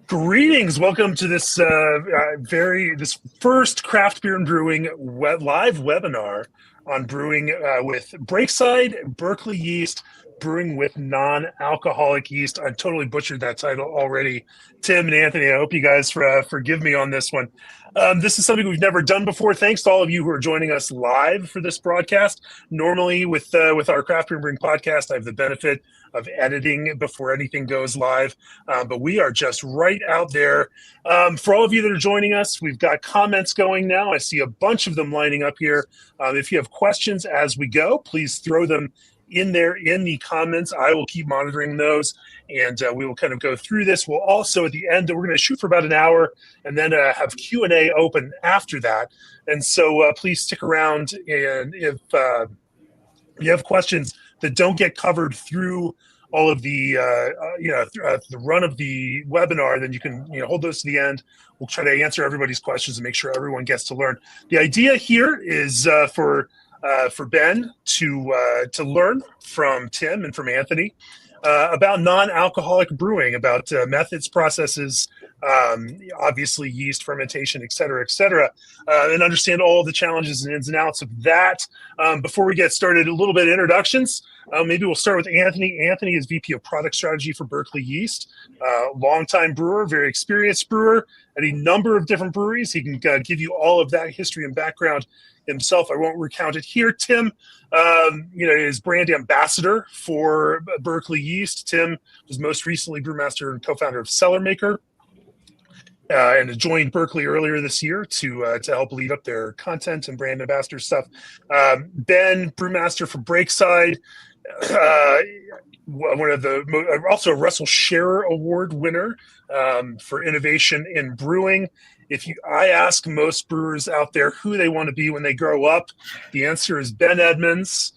Greetings. Welcome to this this first craft beer and brewing live webinar on brewing with Breakside Berkeley Yeast, brewing with non-alcoholic yeast. I totally butchered that title already. Tim and Anthony, I hope you guys forgive me on this one. This is something we've never done before. Thanks to all of you who are joining us live for this broadcast. Normally with our craft beer and brewing podcast, I have the benefit of editing before anything goes live, but we are just right out there. For all of you that are joining us, we've got comments going now. I see a bunch of them lining up here. If you have questions as we go, please throw them in there in the comments. I will keep monitoring those, and we will kind of go through this. We'll also, at the end, we're going to shoot for about an hour and then have Q&A open after that. And so please stick around, and if you have questions that don't get covered through all of the the run of the webinar, then you can hold those to the end. We'll try to answer everybody's questions and make sure everyone gets to learn. The idea here is for Ben to learn from Tim and from Anthony about non-alcoholic brewing, about methods, processes, obviously yeast, fermentation, et cetera, and understand all the challenges and ins and outs of that. Before we get started, a little bit of introductions. Maybe we'll start with Anthony. Anthony is VP of Product Strategy for Berkeley Yeast, longtime brewer, very experienced brewer at a number of different breweries. He can give you all of that history and background himself. I won't recount it here. Tim, is brand ambassador for Berkeley Yeast. Tim was most recently brewmaster and co-founder of Cellarmaker, and joined Berkeley earlier this year to help lead up their content and brand ambassador stuff. Ben, brewmaster for Breakside, one of the also a Russell Scherer Award winner for innovation in brewing. I ask most brewers out there who they want to be when they grow up, the answer is Ben Edmunds.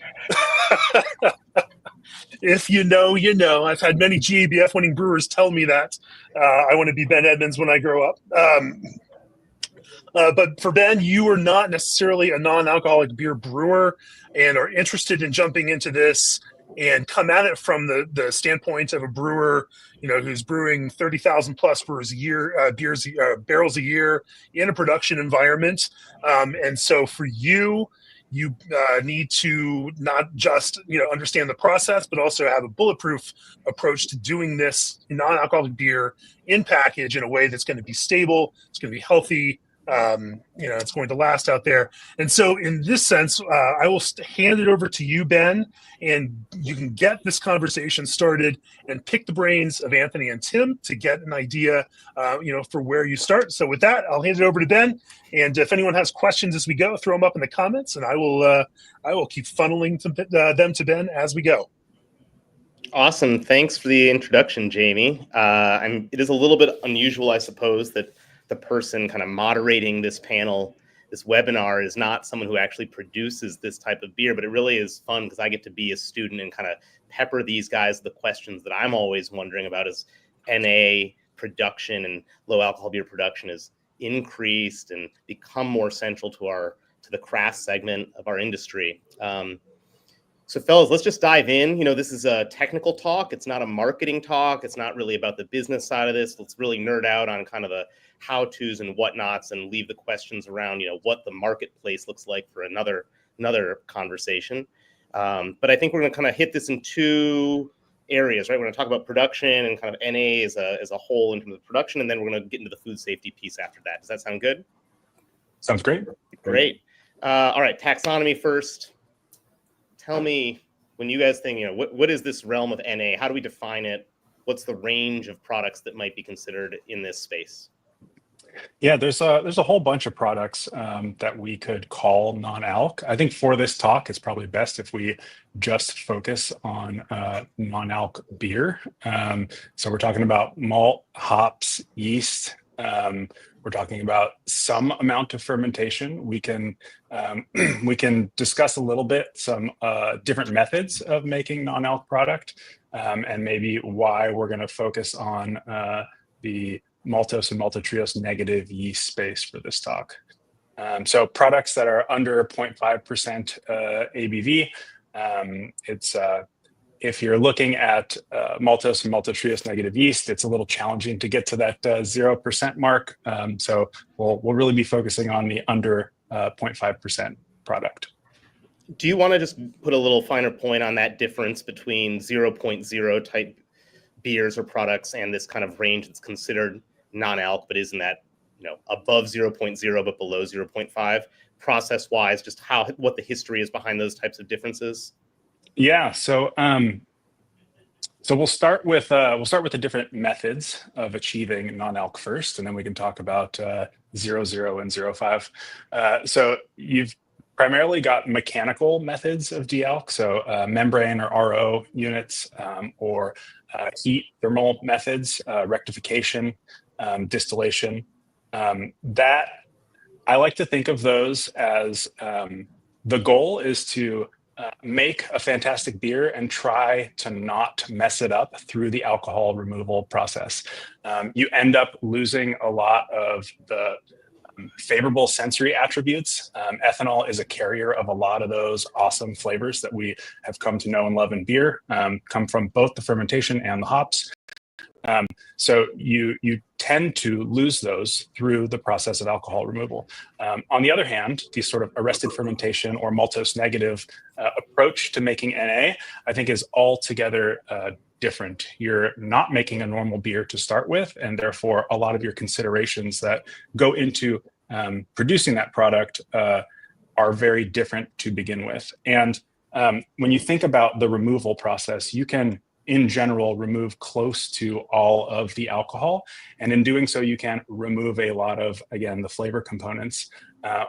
If you know, you know. I've had many GABF winning brewers tell me that I want to be Ben Edmunds when I grow up. But for Ben, you are not necessarily a non-alcoholic beer brewer and are interested in jumping into this and come at it from the standpoint of a brewer, who's brewing 30,000 plus brewers a year, barrels a year in a production environment. And so for you need to not just understand the process, but also have a bulletproof approach to doing this non-alcoholic beer in package in a way that's going to be stable, it's going to be healthy, it's going to last out there. And so in this sense, I will hand it over to you, Ben, and you can get this conversation started and pick the brains of Anthony and Tim to get an idea, for where you start. So with that, I'll hand it over to Ben. And if anyone has questions as we go, throw them up in the comments, and I will keep funneling them to Ben as we go. Awesome. Thanks for the introduction, Jamie. It is a little bit unusual, I suppose, that the person kind of moderating this panel, this webinar, is not someone who actually produces this type of beer, but it really is fun because I get to be a student and kind of pepper these guys the questions that I'm always wondering about as NA production and low alcohol beer production is increased and become more central to the craft segment of our industry. So fellas, let's just dive in. This is a technical talk. It's not a marketing talk. It's not really about the business side of this. Let's really nerd out on kind of the how-tos and whatnots and leave the questions around, what the marketplace looks like for another conversation. But I think we're going to kind of hit this in two areas, right? We're going to talk about production and kind of NA as a whole in terms of production, and then we're going to get into the food safety piece after that. Does that sound good? Sounds great. Great. All right, taxonomy first. Tell me, when you guys think, what is this realm of NA? How do we define it? What's the range of products that might be considered in this space? Yeah, there's a whole bunch of products that we could call non-alc. I think for this talk, it's probably best if we just focus on non-alc beer. So we're talking about malt, hops, yeast. We're talking about some amount of fermentation. We can discuss a little bit some different methods of making non-alc product, and maybe why we're going to focus on the maltose and maltotriose negative yeast space for this talk. So products that are under 0.5% ABV. It's If you're looking at maltose and maltose negative yeast, it's a little challenging to get to that 0% mark. So we'll really be focusing on the under 0.5% product. Do you want to just put a little finer point on that difference between 0.0 type beers or products and this kind of range that's considered non-alc, but isn't that, above 0.0 but below 0.5? Process-wise, just what the history is behind those types of differences? Yeah, so we'll start with the different methods of achieving non-alc first, and then we can talk about 0.0 and 0.5. So you've primarily got mechanical methods of de-alc, so membrane or RO units, or heat thermal methods, rectification, distillation. That I like to think of those as the goal is to make a fantastic beer and try to not mess it up through the alcohol removal process. You end up losing a lot of the favorable sensory attributes. Ethanol is a carrier of a lot of those awesome flavors that we have come to know and love in beer, come from both the fermentation and the hops. So you tend to lose those through the process of alcohol removal. On the other hand, the sort of arrested fermentation or maltose negative approach to making NA, I think, is altogether different. You're not making a normal beer to start with, and therefore a lot of your considerations that go into producing that product are very different to begin with. And when you think about the removal process, you can, in general, remove close to all of the alcohol. And in doing so, you can remove a lot of, again, the flavor components.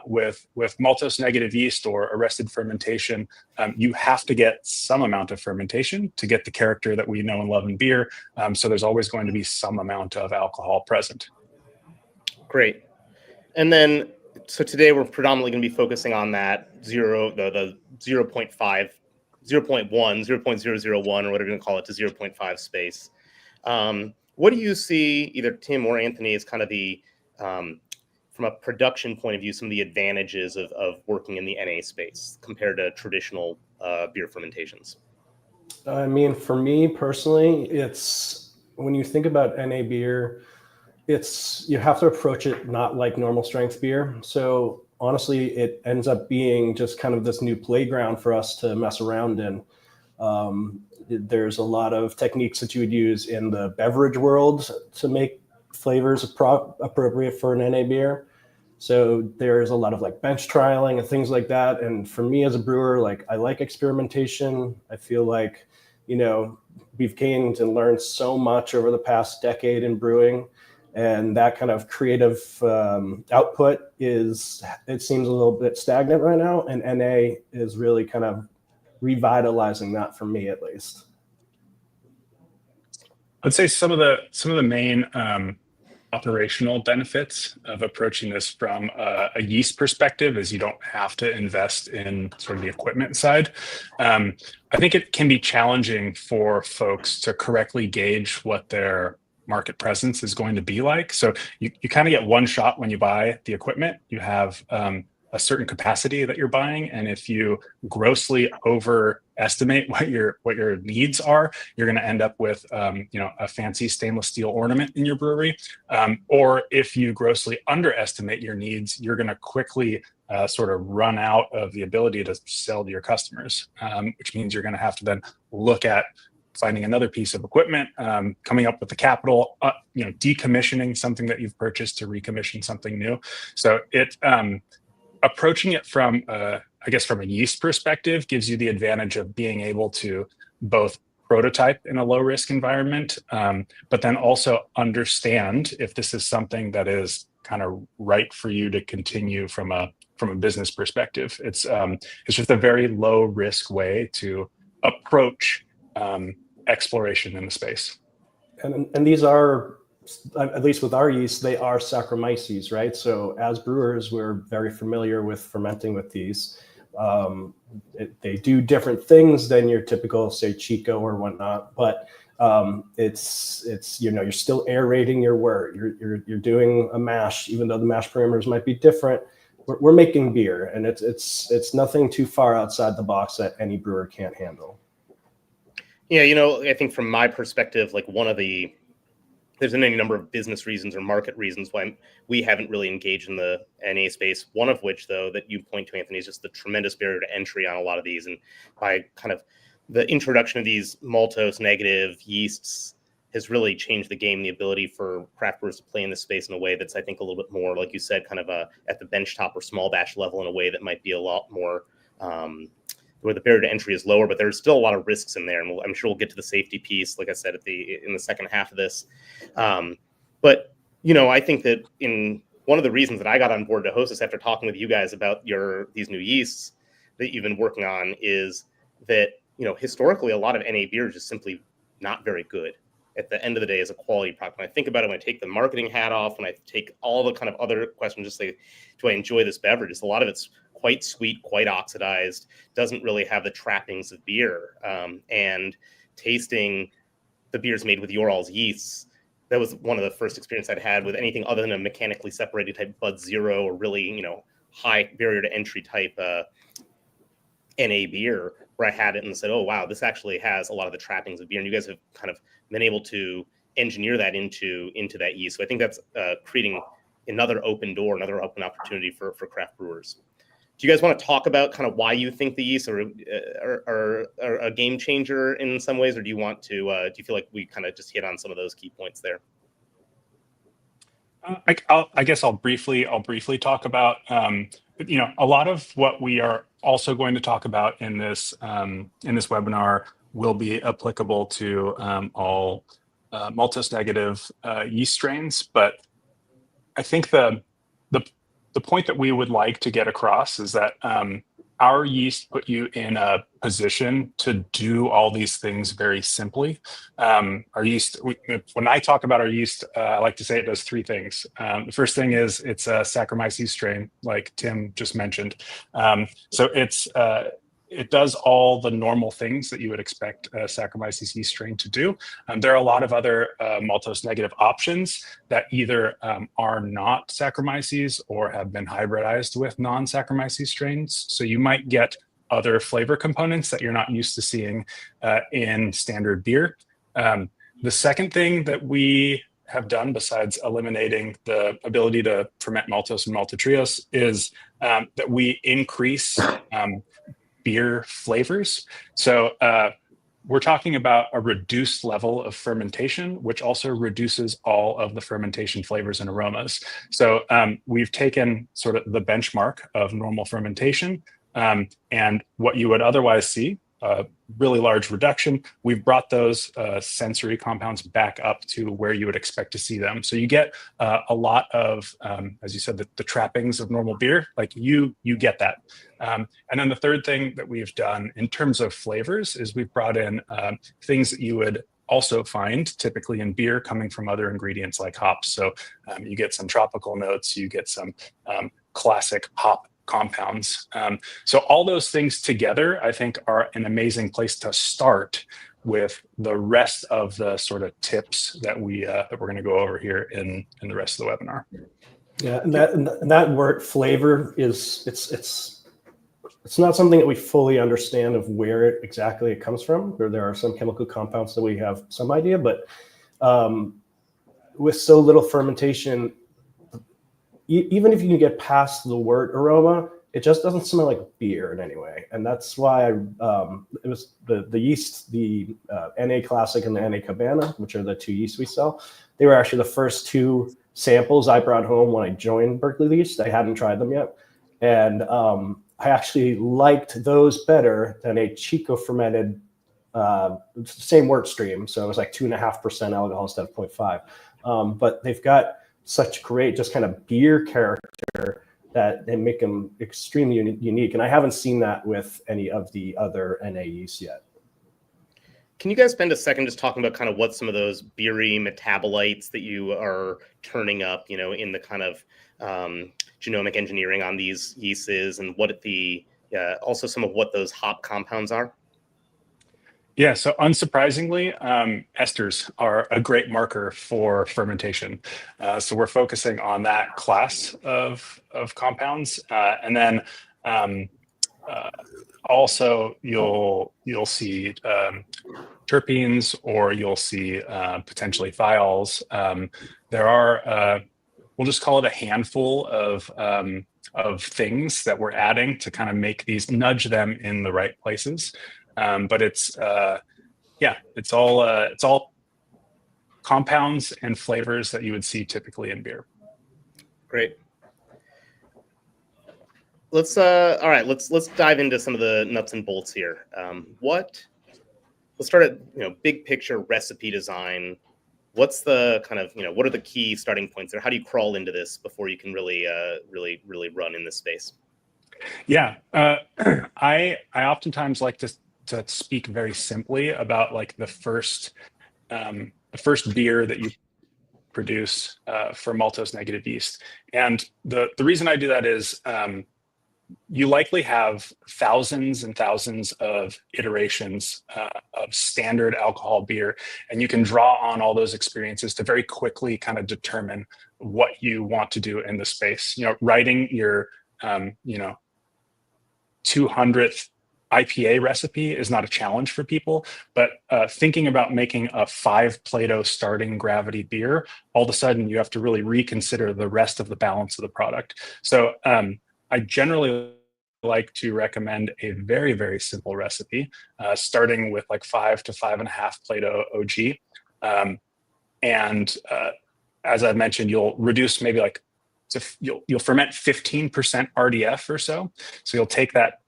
With maltose negative yeast or arrested fermentation, you have to get some amount of fermentation to get the character that we know and love in beer. So there's always going to be some amount of alcohol present. Great. And then, so today we're predominantly going to be focusing on that the 0.5, 0.1, 0.001, or whatever you're going to call it, to 0.5 space. What do you see, either Tim or Anthony, as kind of the, from a production point of view, some of the advantages of working in the NA space compared to traditional beer fermentations? I mean, for me personally, it's when you think about NA beer, you have to approach it not like normal strength beer. So honestly, it ends up being just kind of this new playground for us to mess around in. There's a lot of techniques that you would use in the beverage world to make flavors appropriate for an NA beer. So there's a lot of like bench trialing and things like that. And for me as a brewer, like I like experimentation. I feel like, we've gained and learned so much over the past decade in brewing. And that kind of creative output it seems a little bit stagnant right now. And NA is really kind of revitalizing that, for me at least. I'd say some of the main operational benefits of approaching this from a yeast perspective is you don't have to invest in sort of the equipment side. I think it can be challenging for folks to correctly gauge what their market presence is going to be like. So you kind of get one shot when you buy the equipment. You have a certain capacity that you're buying, and if you grossly overestimate what your needs are, you're going to end up with a fancy stainless steel ornament in your brewery. Or if you grossly underestimate your needs, you're going to quickly sort of run out of the ability to sell to your customers, which means you're going to have to then look at finding another piece of equipment, coming up with the capital, decommissioning something that you've purchased to recommission something new. So approaching it from a yeast perspective gives you the advantage of being able to both prototype in a low risk environment, but then also understand if this is something that is kind of right for you to continue from a business perspective. It's just a very low risk way to approach exploration in the space. And these are, at least with our yeast, they are Saccharomyces, right? So as brewers, we're very familiar with fermenting with these. They do different things than your typical, say, Chico or whatnot, but it's you're still aerating your wort. You're doing a mash, even though the mash parameters might be different. We're making beer, and it's nothing too far outside the box that any brewer can't handle. Yeah, I think from my perspective, like there's any number of business reasons or market reasons why we haven't really engaged in the NA space. One of which, though, that you point to, Anthony, is just the tremendous barrier to entry on a lot of these. And by kind of the introduction of these maltose negative yeasts has really changed the game, the ability for craft brewers to play in this space in a way that's, I think, a little bit more, like you said, kind of at the benchtop or small batch level in a way that might be a lot more where the barrier to entry is lower, but there's still a lot of risks in there. And I'm sure we'll get to the safety piece, like I said, in the second half of this. But, I think that in one of the reasons that I got on board to host this after talking with you guys about these new yeasts that you've been working on is that, historically, a lot of NA beer is just simply not very good at the end of the day as a quality product. When I think about it, when I take the marketing hat off, when I take all the kind of other questions, just like, do I enjoy this beverage? It's a lot of it's quite sweet, quite oxidized, doesn't really have the trappings of beer. And tasting the beers made with your all's yeasts, that was one of the first experience I'd had with anything other than a mechanically separated type Bud Zero or really, high barrier to entry type NA beer, where I had it and said, oh, wow, this actually has a lot of the trappings of beer. And you guys have kind of been able to engineer that into that yeast. So I think that's creating another open door, another open opportunity for craft brewers. Do you guys want to talk about kind of why you think the yeasts are a game changer in some ways, or do you want to? Do you feel like we kind of just hit on some of those key points there? I guess I'll briefly talk about a lot of what we are also going to talk about in this webinar will be applicable to all maltose negative yeast strains, but I think the point that we would like to get across is that our yeast put you in a position to do all these things very simply. Our yeast, when I talk about our yeast, I like to say it does three things. The first thing is it's a Saccharomyces strain, like Tim just mentioned. So it does all the normal things that you would expect a Saccharomyces yeast strain to do. There are a lot of other maltose negative options that either are not Saccharomyces or have been hybridized with non-Saccharomyces strains. So you might get other flavor components that you're not used to seeing in standard beer. The second thing that we have done, besides eliminating the ability to ferment maltose and maltotriose, is that we increase beer flavors. So we're talking about a reduced level of fermentation, which also reduces all of the fermentation flavors and aromas. So we've taken sort of the benchmark of normal fermentation and what you would otherwise see, a really large reduction. We've brought those sensory compounds back up to where you would expect to see them. So you get a lot of, as you said, the trappings of normal beer, like you get that. And then the third thing that we've done in terms of flavors is we've brought in things that you would also find typically in beer coming from other ingredients like hops. So you get some tropical notes, you get some classic hop compounds. So all those things together, I think, are an amazing place to start with the rest of the sort of tips that we're going to go over here in the rest of the webinar. Yeah, and that word flavor is it's not something that we fully understand of where exactly it comes from. There are some chemical compounds that we have some idea, but with so little fermentation, even if you can get past the word aroma, it just doesn't smell like beer in any way. And that's why it was the yeast, the NA Classic and the NA Cabana, which are the two yeasts we sell. They were actually the first two samples I brought home when I joined Berkeley Yeast. I hadn't tried them yet. And I actually liked those better than a Chico fermented, same wort stream. So it was like 2.5% alcohol instead of 0.5. But they've got such great just kind of beer character that they make them extremely unique. And I haven't seen that with any of the other NA yeasts yet. Can you guys spend a second just talking about kind of what some of those beery metabolites that you are turning up, in the kind of genomic engineering on these yeasts is, and what also some of what those hop compounds are? Yeah, so unsurprisingly, esters are a great marker for fermentation. So we're focusing on that class of compounds. And then Also, you'll see terpenes, or you'll see potentially thiols. There are, we'll just call it a handful of things that we're adding to kind of make these, nudge them in the right places. But it's all compounds and flavors that you would see typically in beer. Great. Let's dive into some of the nuts and bolts here. Let's start at big picture recipe design. What's the kind of what are the key starting points there? How do you crawl into this before you can really run in this space? Yeah, I oftentimes like to speak very simply about like the first beer that you produce for maltose negative yeast, and the reason I do that is you likely have thousands and thousands of iterations of standard alcohol beer, and you can draw on all those experiences to very quickly kind of determine what you want to do in the space. Writing your 200th IPA recipe is not a challenge for people, but thinking about making a 5 Plato starting gravity beer, all of a sudden you have to really reconsider the rest of the balance of the product. So I generally like to recommend a very, very simple recipe, starting with like 5 to 5.5 Plato OG. And as I mentioned, you'll reduce maybe you'll ferment 15% RDF or so. So you'll take that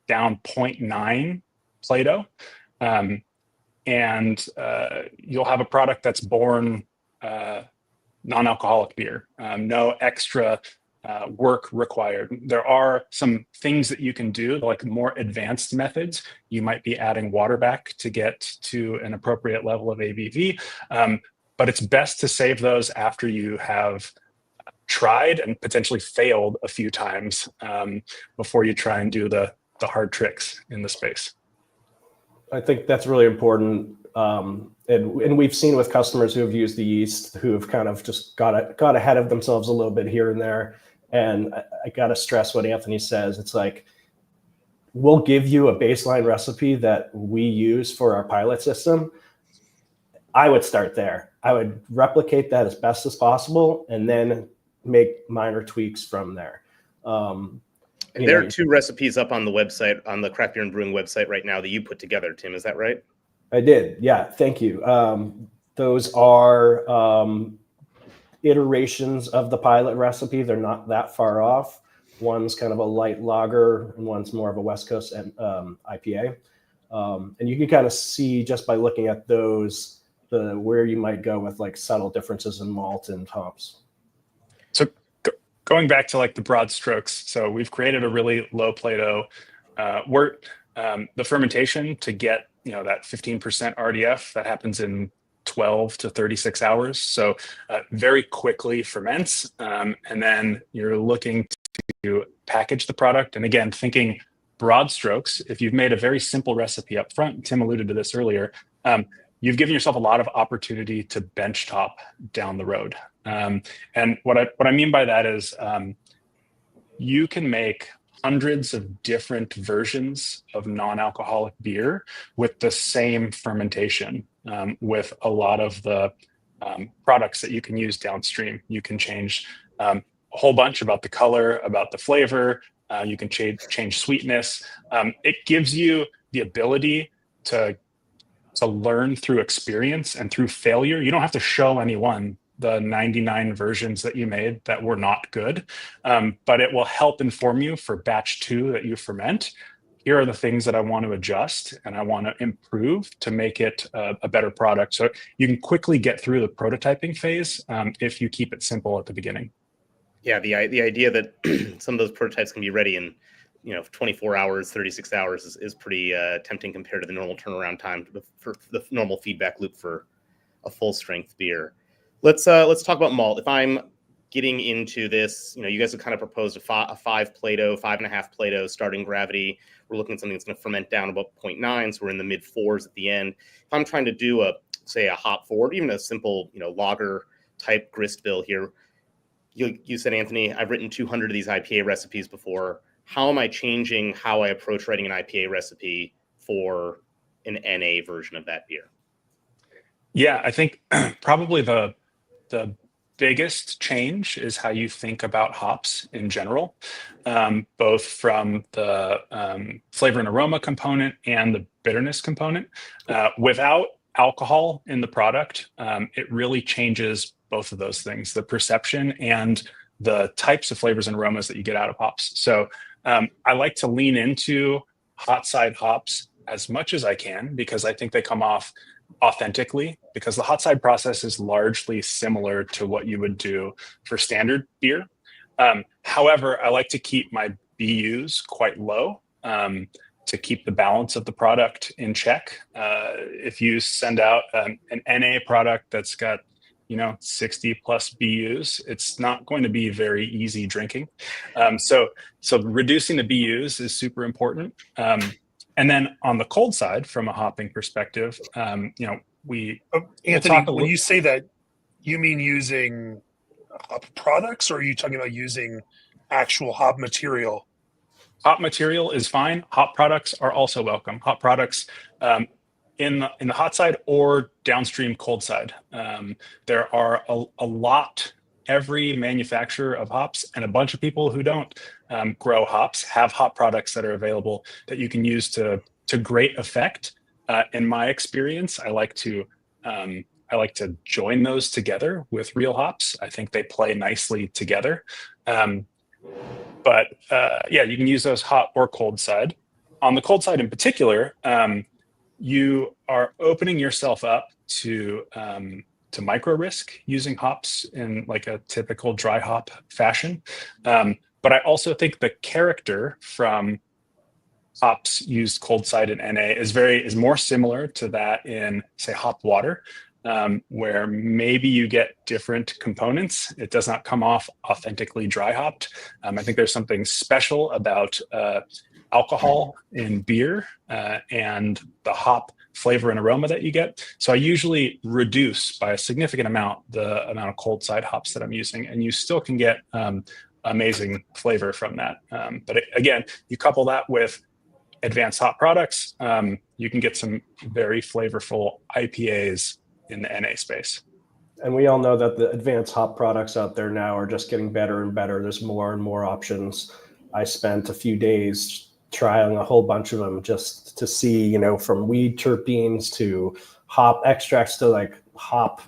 down 0.9 Plato, and you'll have a product that's born non-alcoholic beer. No extra work required. There are some things that you can do, like more advanced methods. You might be adding water back to get to an appropriate level of ABV, but it's best to save those after you have tried and potentially failed a few times before you try and do the hard tricks in the space. I think that's really important. And we've seen with customers who have used the yeast who have kind of just got ahead of themselves a little bit here and there. And I got to stress what Anthony says. It's like, we'll give you a baseline recipe that we use for our pilot system. I would start there. I would replicate that as best as possible and then make minor tweaks from there. There are 2 recipes up on the website, on the Craft Beer and Brewing website right now that you put together, Tim. Is that right? I did. Yeah. Thank you. Those are iterations of the pilot recipe. They're not that far off. One's kind of a light lager and one's more of a West Coast IPA. And you can kind of see just by looking at those, where you might go with like subtle differences in malt and hops. So going back to like the broad strokes, so we've created a really low Plato wort. The fermentation to get that 15% RDF, that happens in 12 to 36 hours. So very quickly ferments. And then you're looking to package the product. And again, thinking broad strokes, if you've made a very simple recipe up front, Tim alluded to this earlier, you've given yourself a lot of opportunity to benchtop down the road. And what I mean by that is you can make hundreds of different versions of non-alcoholic beer with the same fermentation, with a lot of the products that you can use downstream. You can change a whole bunch about the color, about the flavor. You can change sweetness. It gives you the ability to learn through experience and through failure. You don't have to show anyone the 99 versions that you made that were not good, but it will help inform you for batch 2 that you ferment. Here are the things that I want to adjust and I want to improve to make it a better product. So you can quickly get through the prototyping phase if you keep it simple at the beginning. Yeah, the idea that some of those prototypes can be ready in 24 hours, 36 hours is pretty tempting compared to the normal turnaround time for the normal feedback loop for a full strength beer. Let's talk about malt. If I'm getting into this, you guys have kind of proposed a 5 Plato, 5.5 Plato starting gravity. We're looking at something that's going to ferment down about 0.9, so we're in the mid 4s at the end. If I'm trying to do a hop forward, even a simple lager type grist bill here, you said, Anthony, I've written 200 of these IPA recipes before. how am I changing how I approach writing an IPA recipe for an NA version of that beer? Yeah, I think probably the biggest change is how you think about hops in general, both from the flavor and aroma component and the bitterness component. Without alcohol in the product, it really changes both of those things, the perception and the types of flavors and aromas that you get out of hops. So I like to lean into hot side hops as much as I can, because I think they come off authentically, because the hot side process is largely similar to what you would do for standard beer. However, I like to keep my BUs quite low to keep the balance of the product in check. If you send out an NA product that's got 60 plus BUs, it's not going to be very easy drinking. So reducing the BUs is super important. And then on the cold side, from a hopping perspective, we Anthony, when you say that, you mean using hop products, or are you talking about using actual hop material? Hop material is fine. Hop products are also welcome. Hop products in the hot side or downstream cold side. There are a lot. Every manufacturer of hops and a bunch of people who don't grow hops have hop products that are available that you can use to great effect. In my experience, I like to join those together with real hops. I think they play nicely together. But you can use those hot or cold side. On the cold side in particular, you are opening yourself up to micro risk using hops in like a typical dry hop fashion. But I also think the character from hops used cold side in NA is more similar to that in, say, hop water, where maybe you get different components. It does not come off authentically dry hopped. I think there's something special about alcohol in beer and the hop flavor and aroma that you get. So I usually reduce by a significant amount the amount of cold side hops that I'm using, and you still can get amazing flavor from that. But again, you couple that with advanced hop products, you can get some very flavorful IPAs in the NA space. And we all know that the advanced hop products out there now are just getting better and better. There's more and more options. I spent a few days trying a whole bunch of them just to see, from weed terpenes to hop extracts to like hop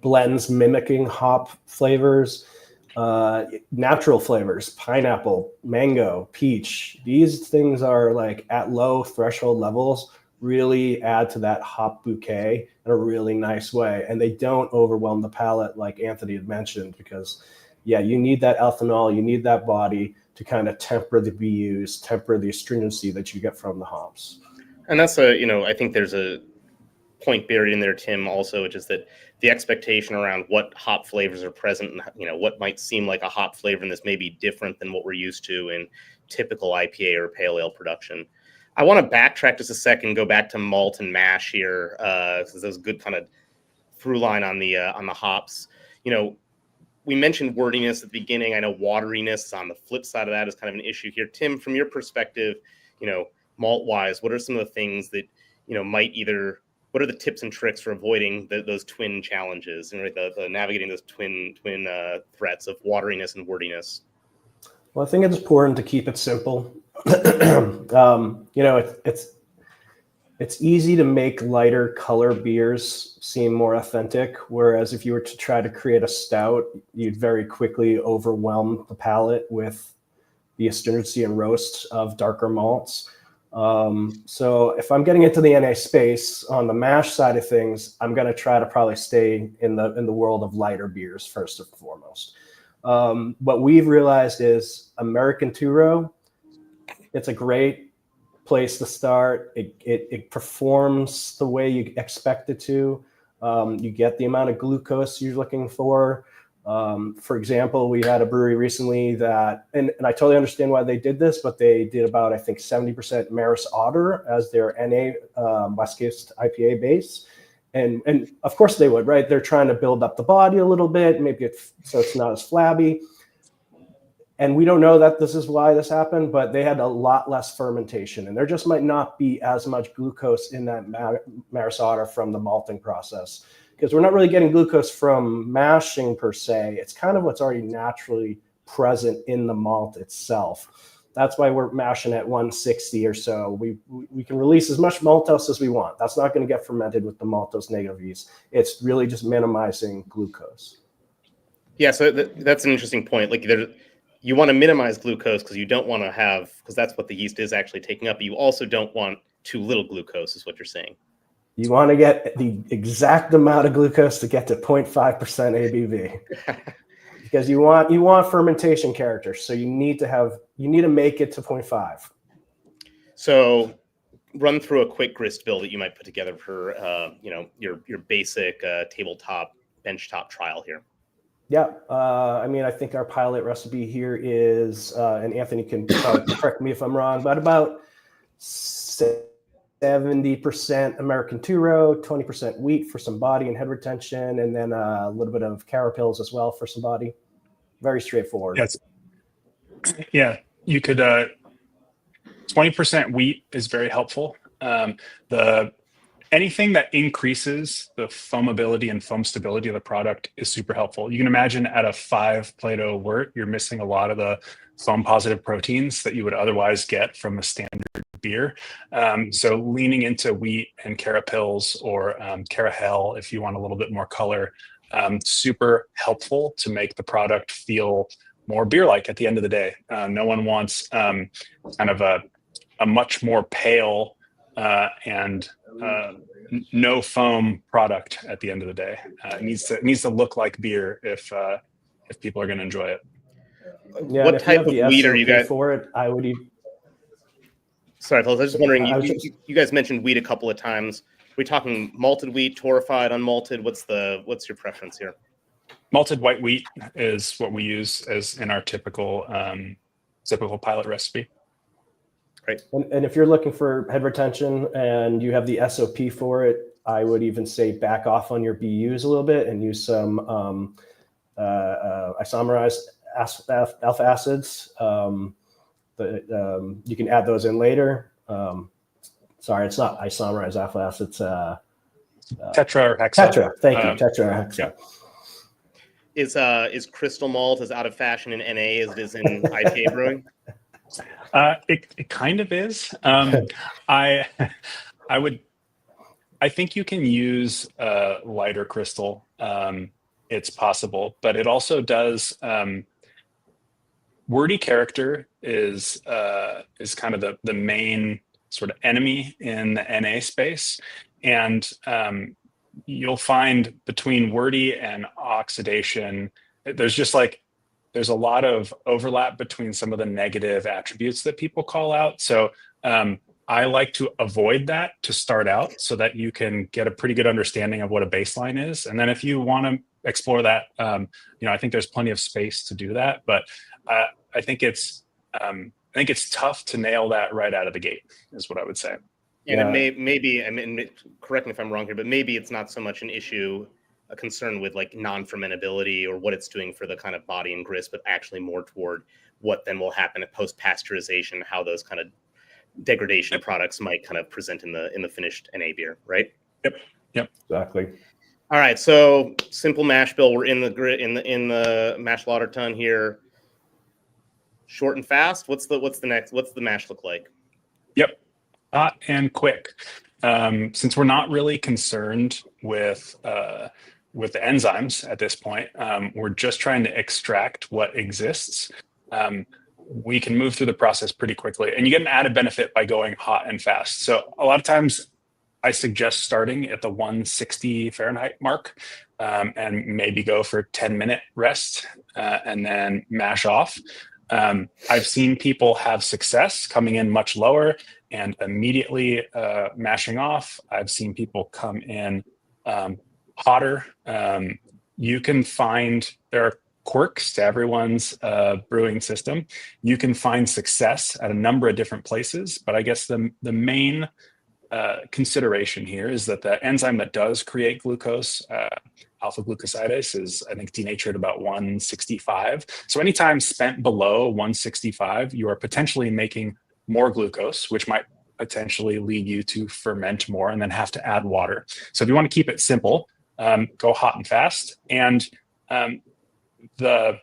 blends mimicking hop flavors, natural flavors, pineapple, mango, peach. These things are like at low threshold levels, really add to that hop bouquet in a really nice way. And they don't overwhelm the palate like Anthony had mentioned, because you need that ethanol, you need that body to kind of temper the BUs, temper the astringency that you get from the hops. And that's I think there's a point buried in there, Tim, also, which is that the expectation around what hop flavors are present and, what might seem like a hop flavor in this may be different than what we're used to in typical IPA or pale ale production. I want to backtrack just a second, go back to malt and mash here, because there's a good kind of through line on the hops. We mentioned wordiness at the beginning. I know wateriness on the flip side of that is kind of an issue here. Tim, from your perspective, malt-wise, what are some of the things that, what are the tips and tricks for avoiding those twin challenges and the navigating those twin threats of wateriness and wordiness? Well, I think it's important to keep it simple. It's easy to make lighter color beers seem more authentic, whereas if you were to try to create a stout, you'd very quickly overwhelm the palate with the astringency and roast of darker malts. So if I'm getting into the NA space on the mash side of things, I'm going to try to probably stay in the world of lighter beers first and foremost. What we've realized is American two-row, it's a great place to start. It performs the way you expect it to. You get the amount of glucose you're looking for. For example, we had a brewery recently that, and I totally understand why they did this, but they did about, I think, 70% Maris Otter as their NA West Coast IPA base. And of course they would, right? They're trying to build up the body a little bit, so it's not as flabby. And we don't know that this is why this happened, but they had a lot less fermentation, and there just might not be as much glucose in that maris otter from the malting process, because we're not really getting glucose from mashing per se. It's kind of what's already naturally present in the malt itself. That's why we're mashing at 160 or so. We can release as much maltose as we want. That's not going to get fermented with the maltose negative yeast. It's really just minimizing glucose. Yeah, so that's an interesting point. Like you want to minimize glucose because you don't want to have, because that's what the yeast is actually taking up. But you also don't want too little glucose, is what you're saying. You want to get the exact amount of glucose to get to 0.5% ABV. Because you want fermentation character, so you need to make it to 0.5. So, run through a quick grist bill that you might put together for your basic tabletop benchtop trial here. Yeah, I think our pilot recipe here is, and Anthony can correct me if I'm wrong, but about 70% American two-row, 20% wheat for some body and head retention, and then a little bit of carapils as well for some body. Very straightforward. Yes. Yeah, you could 20% wheat is very helpful. Anything that increases the foamability and foam stability of the product is super helpful. You can imagine at a 5 Plato wort, you're missing a lot of the foam positive proteins that you would otherwise get from a standard beer. So leaning into wheat and carapils or carahel, if you want a little bit more color, super helpful to make the product feel more beer-like at the end of the day. No one wants kind of a much more pale and no foam product at the end of the day. It needs to look like beer if people are going to enjoy it. Yeah, what type of wheat are you guys for it? I would even. Sorry, fellas, I was just wondering. You guys mentioned wheat a couple of times. Are we talking malted wheat, torrefied, unmalted? What's your preference here? Malted white wheat is what we use as in our typical pilot recipe. Great. And if you're looking for head retention and you have the SOP for it, I would even say back off on your BUs a little bit and use some isomerized alpha acids. But you can add those in later. Sorry, it's not isomerized alpha acids. Tetra or hexa. Tetra, thank you. Tetra or hexa. Yeah. Is crystal malt as out of fashion in NA as it is in IPA brewing? It kind of is. I think you can use lighter crystal. It's possible, but it also does. Wordy character is kind of the main sort of enemy in the NA space, and you'll find between wordy and oxidation, there's a lot of overlap between some of the negative attributes that people call out. So I like to avoid that to start out so that you can get a pretty good understanding of what a baseline is. And then if you want to explore that, I think there's plenty of space to do that. But I think it's tough to nail that right out of the gate, is what I would say. And it maybe, I mean, correct me if I'm wrong here, but maybe it's not so much an issue, a concern with like non-fermentability or what it's doing for the kind of body and grist, but actually more toward what then will happen at post-pasteurization, how those kind of degradation products might kind of present in the finished NA beer, right? Yep. Exactly. All right, so simple mash bill. We're in the mash lauter ton here. Short and fast. What's the mash look like? Yep. Hot and quick. Since we're not really concerned with the enzymes at this point, we're just trying to extract what exists. We can move through the process pretty quickly, and you get an added benefit by going hot and fast. So a lot of times I suggest starting at the 160 Fahrenheit mark, and maybe go for 10-minute rest, and then mash off. I've seen people have success coming in much lower and immediately mashing off. I've seen people come in hotter. You can find there are quirks to everyone's brewing system. You can find success at a number of different places, but I guess the main consideration here is that the enzyme that does create glucose, alpha glucosidase, is, I think, denatured about 165. So anytime spent below 165, you are potentially making more glucose, which might potentially lead you to ferment more and then have to add water. So if you want to keep it simple, go hot and fast. And the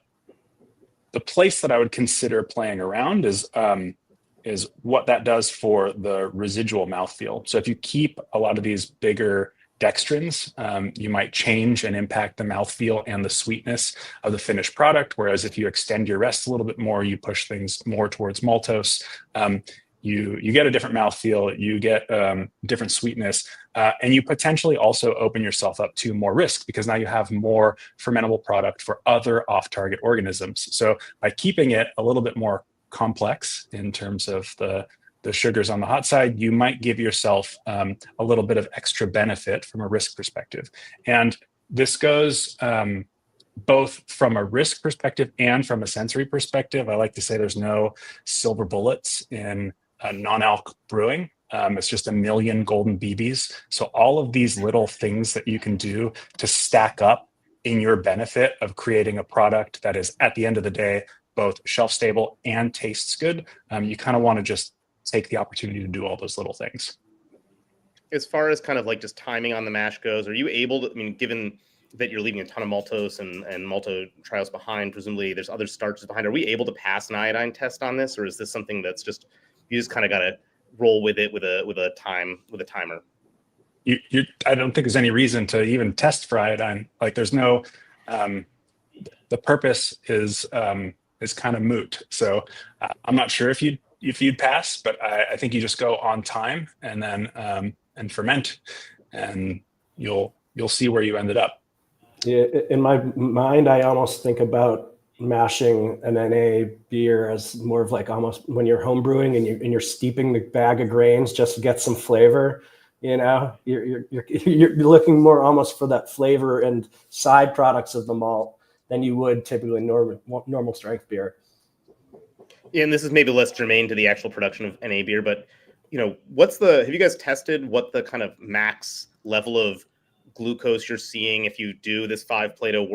place that I would consider playing around is what that does for the residual mouthfeel. So if you keep a lot of these bigger dextrins, you might change and impact the mouthfeel and the sweetness of the finished product. Whereas if you extend your rest a little bit more, you push things more towards maltose, you get a different mouthfeel, you get different sweetness, and you potentially also open yourself up to more risk because now you have more fermentable product for other off-target organisms. So by keeping it a little bit more complex in terms of the sugars on the hot side, you might give yourself a little bit of extra benefit from a risk perspective. And this goes both from a risk perspective and from a sensory perspective. I like to say there's no silver bullets in non-alc brewing. It's just a million golden BBs. So all of these little things that you can do to stack up in your benefit of creating a product that is, at the end of the day, both shelf stable and tastes good, you kind of want to just take the opportunity to do all those little things. As far as kind of like just timing on the mash goes, are you able to, I mean, given that you're leaving a ton of maltose and maltotriose behind, presumably there's other starches behind, are we able to pass an iodine test on this? Or is this something that's just, you just kind of got to roll with it with a timer? I don't think there's any reason to even test for iodine. Like there's no, the purpose is kind of moot. So I'm not sure if you'd pass, but I think you just go on time and then and ferment, and you'll see where you ended up. Yeah, in my mind, I almost think about mashing an NA beer as more of like almost when you're home brewing and you're steeping the bag of grains just to get some flavor. You know, you're looking more almost for that flavor and side products of the malt than you would typically normal strength beer. Yeah, and this is maybe less germane to the actual production of NA beer, but you know, have you guys tested what the kind of max level of glucose you're seeing if you do this 5 Plato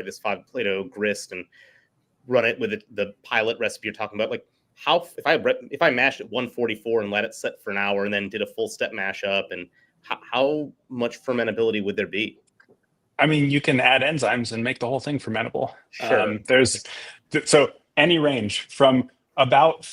this 5 Plato grist and run it with the pilot recipe you're talking about? Like if I mashed at 144 and let it set for an hour and then did a full step mash up, and how much fermentability would there be? I mean, you can add enzymes and make the whole thing fermentable. Sure. So any range from about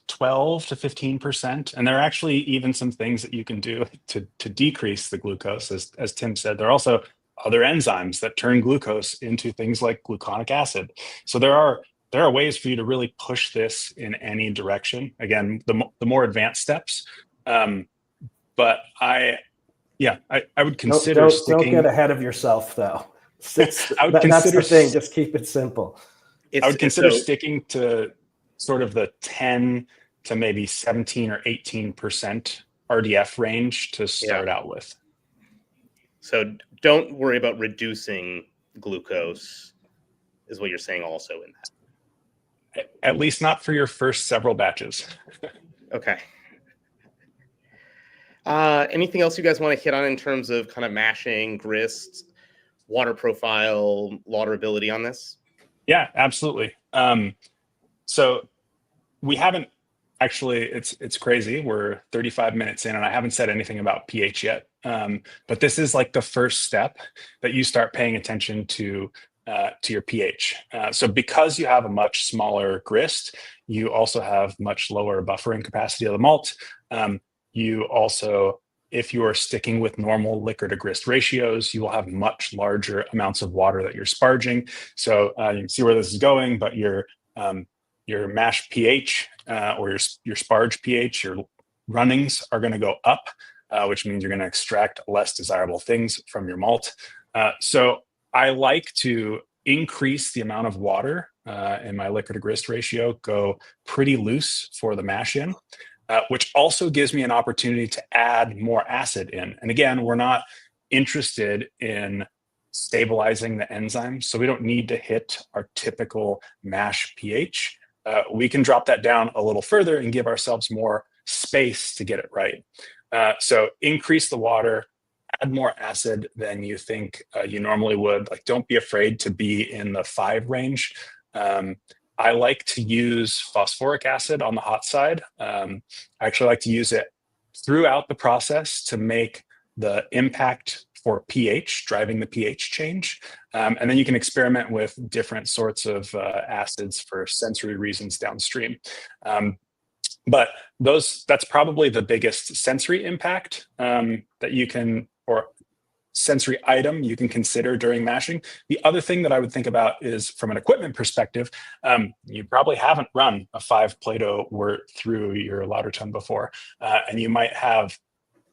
12 to 15%. And there are actually even some things that you can do to decrease the glucose. As Tim said, there are also other enzymes that turn glucose into things like gluconic acid. So there are ways for you to really push this in any direction. Again, the more advanced steps. But I would consider don't get ahead of yourself, though. That's the thing. Just keep it simple. I would consider sticking to sort of the 10 to maybe 17 or 18% RDF range to start out with. So don't worry about reducing glucose, is what you're saying also in that. At least not for your first several batches. Okay. Anything else you guys want to hit on in terms of kind of mashing, grist, water profile, lauderability on this? Yeah, absolutely. So we haven't actually, it's crazy. We're 35 minutes in and I haven't said anything about pH yet. But this is like the first step that you start paying attention to your pH. So because you have a much smaller grist, you also have much lower buffering capacity of the malt. You also, if you are sticking with normal liquor to grist ratios, you will have much larger amounts of water that you're sparging. So you can see where this is going, but your mash pH or your sparge pH, your runnings are going to go up, which means you're going to extract less desirable things from your malt. So I like to increase the amount of water in my liquor to grist ratio, go pretty loose for the mash in. Which also gives me an opportunity to add more acid in. And again, we're not interested in stabilizing the enzymes, so we don't need to hit our typical mash pH. We can drop that down a little further and give ourselves more space to get it right. So increase the water, add more acid than you think you normally would. Like, don't be afraid to be in the 5 range. I like to use phosphoric acid on the hot side. I actually like to use it throughout the process to make the impact for pH, driving the pH change. And then you can experiment with different sorts of acids for sensory reasons downstream. But that's probably the biggest sensory impact that you can, or sensory item you can consider during mashing. The other thing that I would think about is from an equipment perspective, you probably haven't run a 5 Plato wort through your lauter tun before, and you might have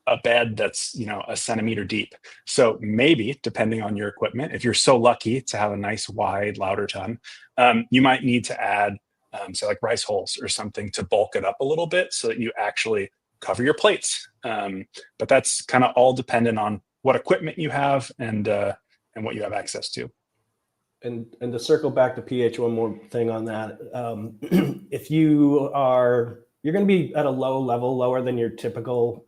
a bed that's, you know, a centimeter deep. So maybe, depending on your equipment, if you're so lucky to have a nice wide lauter tun, you might need to add so like rice holes or something to bulk it up a little bit so that you actually cover your plates. But that's kind of all dependent on what equipment you have and what you have access to. And to circle back to pH, one more thing on that. If you're going to be at a low level, lower than your typical,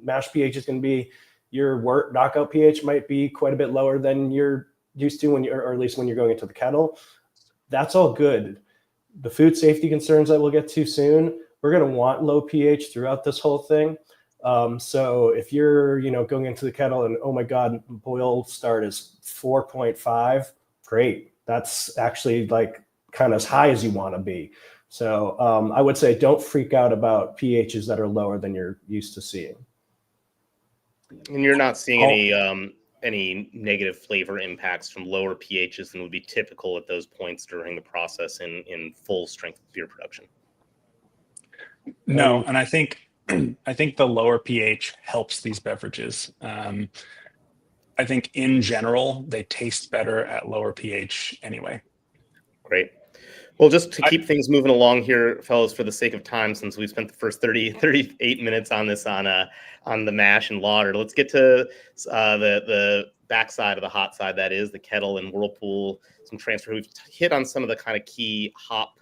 mash pH is going to be, your wort knockout pH might be quite a bit lower than you're used to or at least when you're going into the kettle. That's all good. The food safety concerns that we'll get to soon, we're going to want low pH throughout this whole thing. So if you're, going into the kettle and, oh my God, boil start is 4.5, great. That's actually like kind of as high as you want to be. So I would say don't freak out about pHs that are lower than you're used to seeing. And you're not seeing any negative flavor impacts from lower pHs than would be typical at those points during the process in full strength beer production. No, and I think the lower pH helps these beverages. I think in general they taste better at lower pH anyway. Great. Well, just to keep things moving along here, fellas, for the sake of time, since we spent the first 38 minutes on this on the mash and lauter, let's get to the backside of the hot side, that is the kettle and whirlpool, some transfer. We've hit on some of the kind of key hop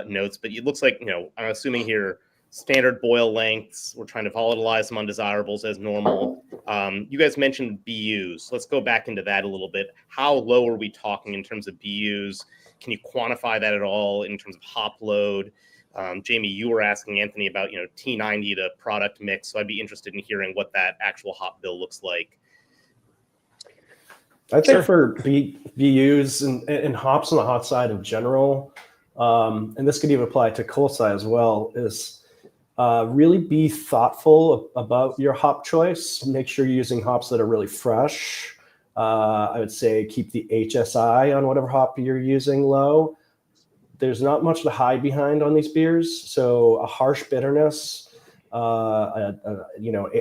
notes, but it looks like, I'm assuming here, standard boil lengths. We're trying to volatilize some undesirables as normal. You guys mentioned BUs. Let's go back into that a little bit. How low are we talking in terms of BUs? Can you quantify that at all in terms of hop load? Jamie, you were asking Anthony about, T90 to product mix. So I'd be interested in hearing what that actual hop bill looks like. I think for BUs and hops on the hot side in general, and this could even apply to cold side as well, is really be thoughtful about your hop choice. Make sure you're using hops that are really fresh. I would say keep the HSI on whatever hop you're using low. There's not much to hide behind on these beers. So a harsh bitterness, a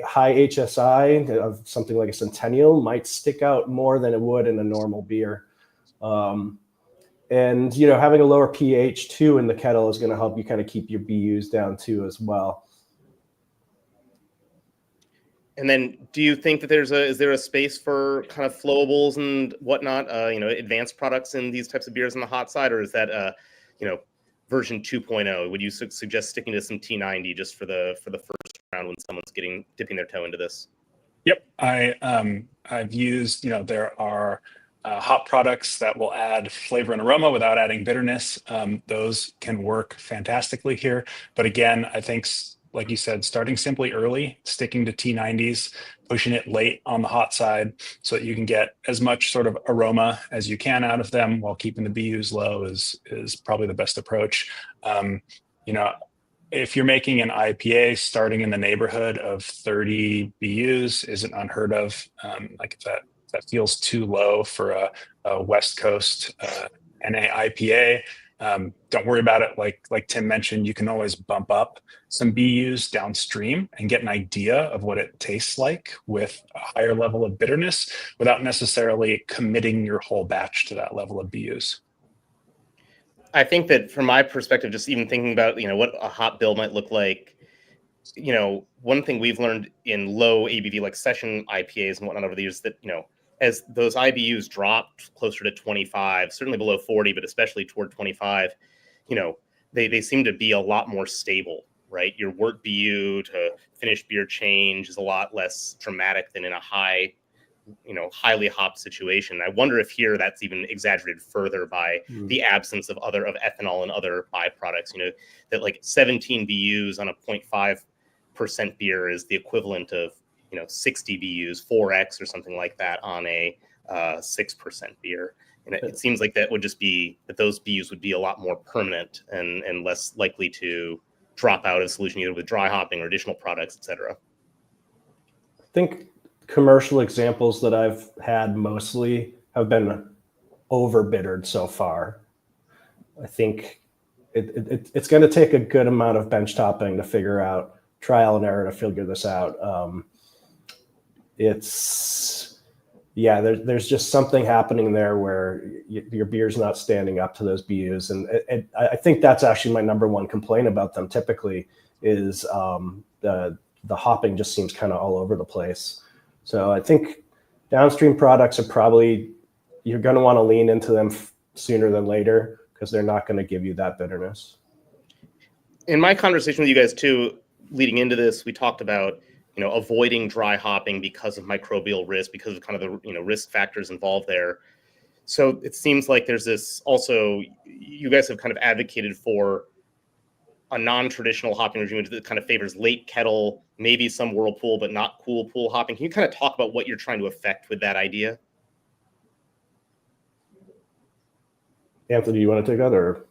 high HSI of something like a Centennial might stick out more than it would in a normal beer. And, having a lower pH too in the kettle is going to help you kind of keep your BUs down too as well. And then do you think that is there a space for kind of flowables and whatnot, advanced products in these types of beers on the hot side, or is that, version 2.0? Would you suggest sticking to some T90 just for the first round when someone's dipping their toe into this? Yep. I've used, there are hop products that will add flavor and aroma without adding bitterness. Those can work fantastically here. But again, I think, like you said, starting simply early, sticking to T90s, pushing it late on the hot side so that you can get as much sort of aroma as you can out of them while keeping the BUs low is probably the best approach. If you're making an IPA, starting in the neighborhood of 30 BUs isn't unheard of. Like if that feels too low for a West Coast NA IPA, don't worry about it. Like Tim mentioned, you can always bump up some BUs downstream and get an idea of what it tastes like with a higher level of bitterness without necessarily committing your whole batch to that level of BUs. I think that from my perspective, just even thinking about, what a hop bill might look like, one thing we've learned in low ABV, like session IPAs and whatnot over the years, that, as those IBUs dropped closer to 25, certainly below 40, but especially toward 25, they seem to be a lot more stable. right? Your wort BU to finished beer change is a lot less dramatic than in a highly hopped situation. I wonder if here that's even exaggerated further by the absence of ethanol and other byproducts. That like 17 BUs on a 0.5% beer is the equivalent of 60 BUs, 4x or something like that on a 6% beer. And it seems like that would just be that those BUs would be a lot more permanent and less likely to drop out of solution either with dry hopping or additional products, et cetera. I think commercial examples that I've had mostly have been overbittered so far. I think it's going to take a good amount of bench topping to figure out, trial and error to figure this out. There's just something happening there where your beer's not standing up to those BUs. And I think that's actually my number one complaint about them typically is the hopping just seems kind of all over the place. So I think downstream products are probably, you're going to want to lean into them sooner than later because they're not going to give you that bitterness. In my conversation with you guys too, leading into this, we talked about avoiding dry hopping because of microbial risk, because of kind of the risk factors involved there. So it seems like there's this also, you guys have kind of advocated for a non-traditional hopping regime that kind of favors late kettle, maybe some whirlpool, but not cool pool hopping. Can you kind of talk about what you're trying to affect with that idea? Anthony, do you want to take that or?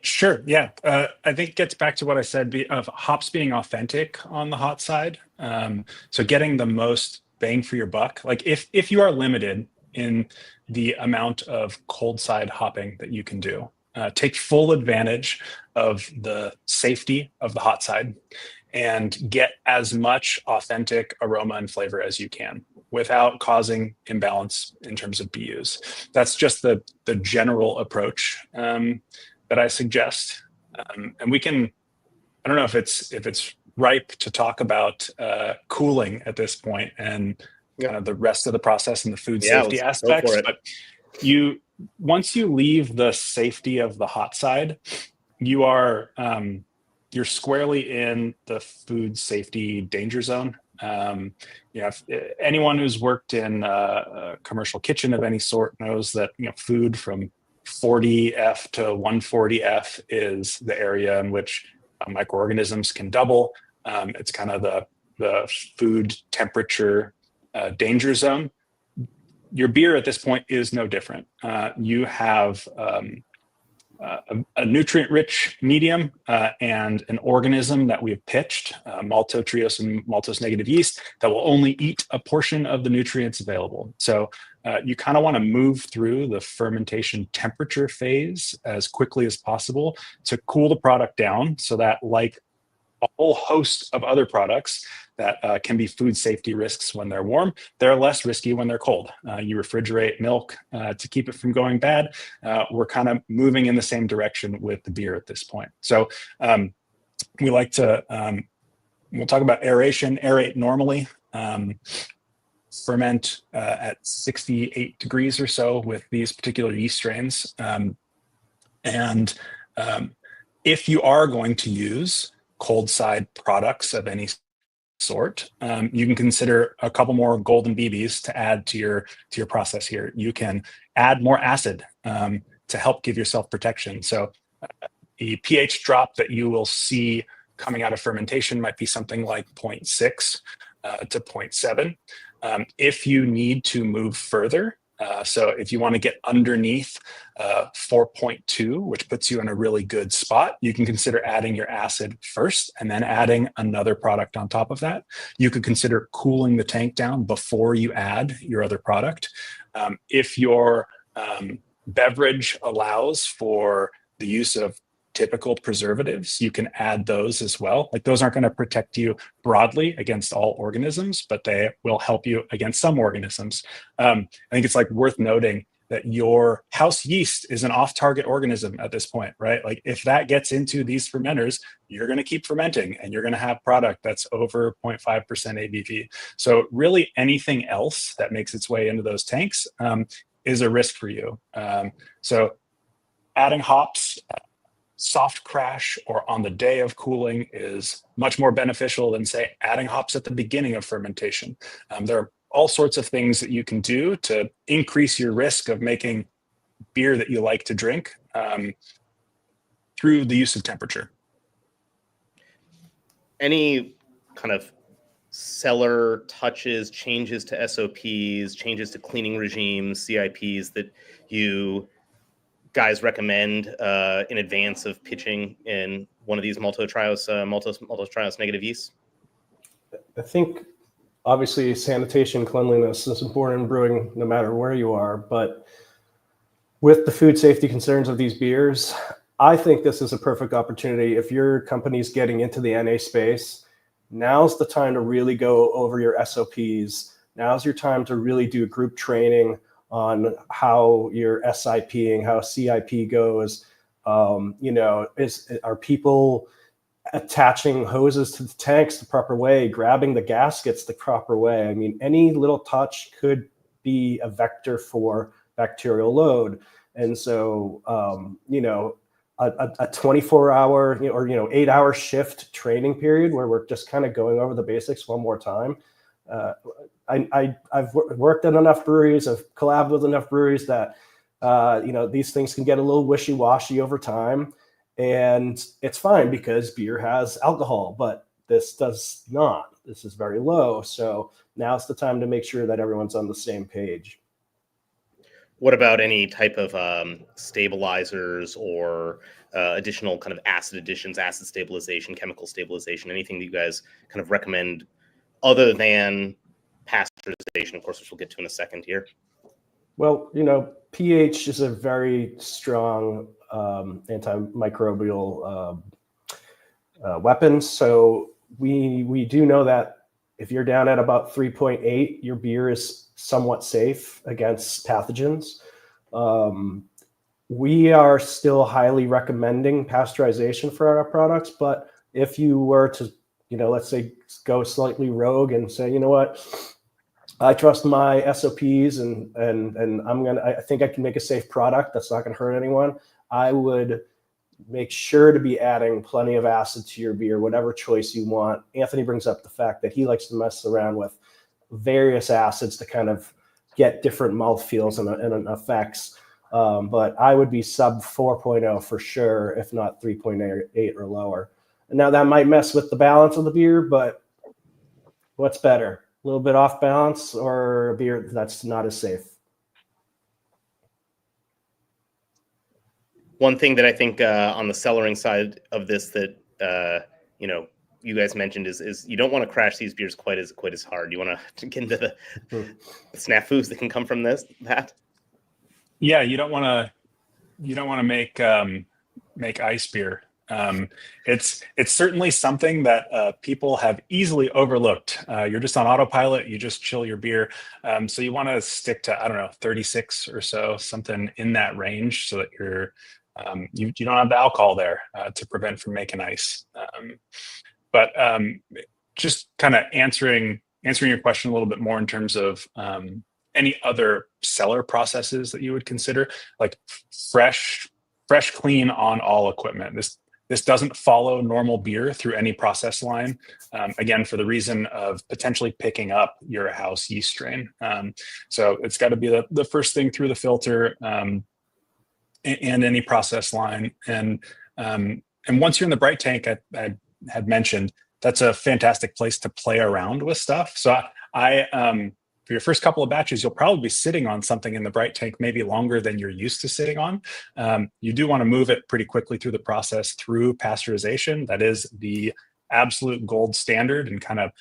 Sure. Yeah. I think it gets back to what I said of hops being authentic on the hot side. So getting the most bang for your buck. Like if you are limited in the amount of cold side hopping that you can do, take full advantage of the safety of the hot side and get as much authentic aroma and flavor as you can without causing imbalance in terms of BUs. That's just the general approach that I suggest. And we can, I don't know if it's ripe to talk about cooling at this point and kind of the rest of the process and the food safety aspects. But once you leave the safety of the hot side, you're squarely in the food safety danger zone. If anyone who's worked in a commercial kitchen of any sort knows that food from 40F to 140F is the area in which microorganisms can double. It's kind of the food temperature danger zone. Your beer at this point is no different. You have a nutrient-rich medium and an organism that we've pitched, maltose and maltose-negative yeast, that will only eat a portion of the nutrients available. So you kind of want to move through the fermentation temperature phase as quickly as possible to cool the product down so that, like a whole host of other products that can be food safety risks when they're warm, they're less risky when they're cold. You refrigerate milk to keep it from going bad. We're kind of moving in the same direction with the beer at this point. So we like to, we'll talk about aeration, aerate normally, ferment at 68 degrees or so with these particular yeast strains. If you are going to use cold side products of any sort, you can consider a couple more golden BBs to add to your process here. You can add more acid to help give yourself protection. So the pH drop that you will see coming out of fermentation might be something like 0.6 to 0.7. If you need to move further, so if you want to get underneath 4.2, which puts you in a really good spot, you can consider adding your acid first and then adding another product on top of that. You could consider cooling the tank down before you add your other product. If your beverage allows for the use of typical preservatives, you can add those as well. Like, those aren't going to protect you broadly against all organisms, but they will help you against some organisms. I think it's like worth noting that your house yeast is an off-target organism at this point, right? Like, if that gets into these fermenters, you're going to keep fermenting and you're going to have product that's over 0.5% ABV. So really anything else that makes its way into those tanks is a risk for you. So adding hops soft crash or on the day of cooling is much more beneficial than, say, adding hops at the beginning of fermentation. There are all sorts of things that you can do to increase your risk of making beer that you like to drink through the use of temperature. Any kind of cellar touches, changes to SOPs, changes to cleaning regimes, CIPs that you guys recommend in advance of pitching in one of these maltose triose negative yeasts? I think obviously sanitation, cleanliness is important in brewing no matter where you are, but with the food safety concerns of these beers, I think this is a perfect opportunity. If your company's getting into the NA space, now's the time to really go over your SOPs. Now's your time to really do group training on how your SIPing, how CIP goes. Are people attaching hoses to the tanks the proper way, grabbing the gaskets the proper way? I mean, any little touch could be a vector for bacterial load. And so, a 24-hour or 8-hour shift training period where we're just kind of going over the basics one more time. I've worked at enough breweries, I've collabed with enough breweries that these things can get a little wishy-washy over time, and it's fine because beer has alcohol, but this does not. This is very low, so now's the time to make sure that everyone's on the same page. What about any type of stabilizers or additional kind of acid additions, acid stabilization, chemical stabilization, anything that you guys kind of recommend other than pasteurization, of course, which we'll get to in a second here? Well, pH is a very strong antimicrobial weapon. So we do know that if you're down at about 3.8, your beer is somewhat safe against pathogens. We are still highly recommending pasteurization for our products, but if you were to, let's say, go slightly rogue and say, you know what, I trust my SOPs and I think I can make a safe product that's not going to hurt anyone, I would make sure to be adding plenty of acid to your beer, whatever choice you want. Anthony brings up the fact that he likes to mess around with various acids to kind of get different mouthfeels and effects. But I would be sub 4.0 for sure, if not 3.8 or lower. And now that might mess with the balance of the beer, but what's better? A little bit off balance or a beer that's not as safe? One thing that I think on the cellaring side of this that you guys mentioned is you don't want to crash these beers quite as hard. You want to get into the snafus that can come from that. Yeah, you don't want to make ice beer. It's certainly something that people have easily overlooked. You're just on autopilot. You just chill your beer. So you want to stick to 36 or so, something in that range, so that you don't have the alcohol there to prevent from making ice. But just kind of answering your question a little bit more in terms of any other cellar processes that you would consider, like fresh, clean on all equipment. This doesn't follow normal beer through any process line, again, for the reason of potentially picking up your house yeast strain. So it's got to be the first thing through the filter and any process line. And once you're in the bright tank, I had mentioned, that's a fantastic place to play around with stuff. So for your first couple of batches, you'll probably be sitting on something in the bright tank maybe longer than you're used to sitting on. You do want to move it pretty quickly through the process through pasteurization. That is the absolute gold standard and kind of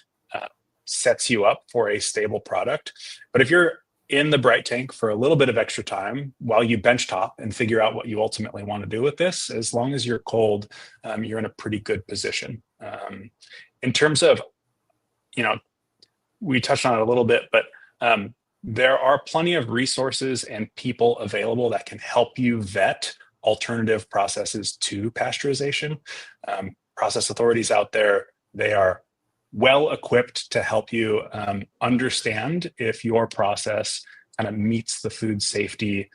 sets you up for a stable product. But if you're in the bright tank for a little bit of extra time while you bench top and figure out what you ultimately want to do with this, as long as you're cold, you're in a pretty good position. In terms of, we touched on it a little bit, but there are plenty of resources and people available that can help you vet alternative processes to pasteurization. Process authorities out there, they are well equipped to help you understand if your process kind of meets the food safety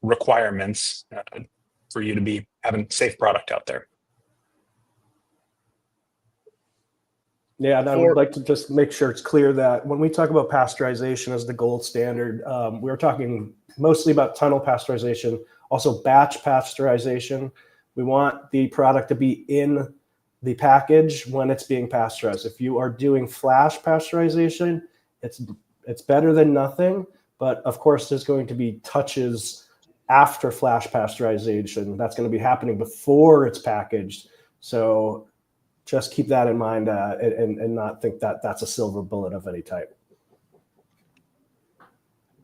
requirements for you to be having safe product out there. Yeah, and I would like to just make sure it's clear that when we talk about pasteurization as the gold standard, we're talking mostly about tunnel pasteurization, also batch pasteurization. We want the product to be in the package when it's being pasteurized. If you are doing flash pasteurization, it's better than nothing, but of course there's going to be touches after flash pasteurization. That's going to be happening before it's packaged. So just keep that in mind and not think that that's a silver bullet of any type.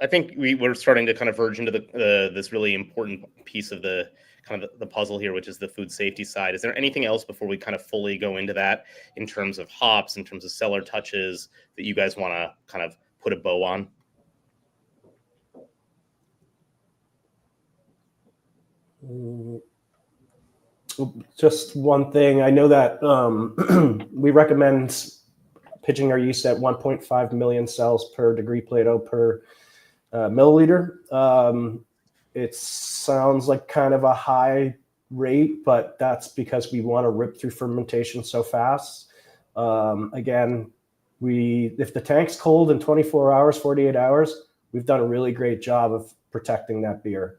I think we're starting to kind of verge into this really important piece of the kind of the puzzle here, which is the food safety side. Is there anything else before we kind of fully go into that in terms of hops, in terms of cellar touches that you guys want to kind of put a bow on? Just one thing. I know that we recommend pitching our yeast at 1.5 million cells per degree Plato per milliliter. It sounds like kind of a high rate, but that's because we want to rip through fermentation so fast. Again, if the tank's cold in 24 hours, 48 hours, we've done a really great job of protecting that beer.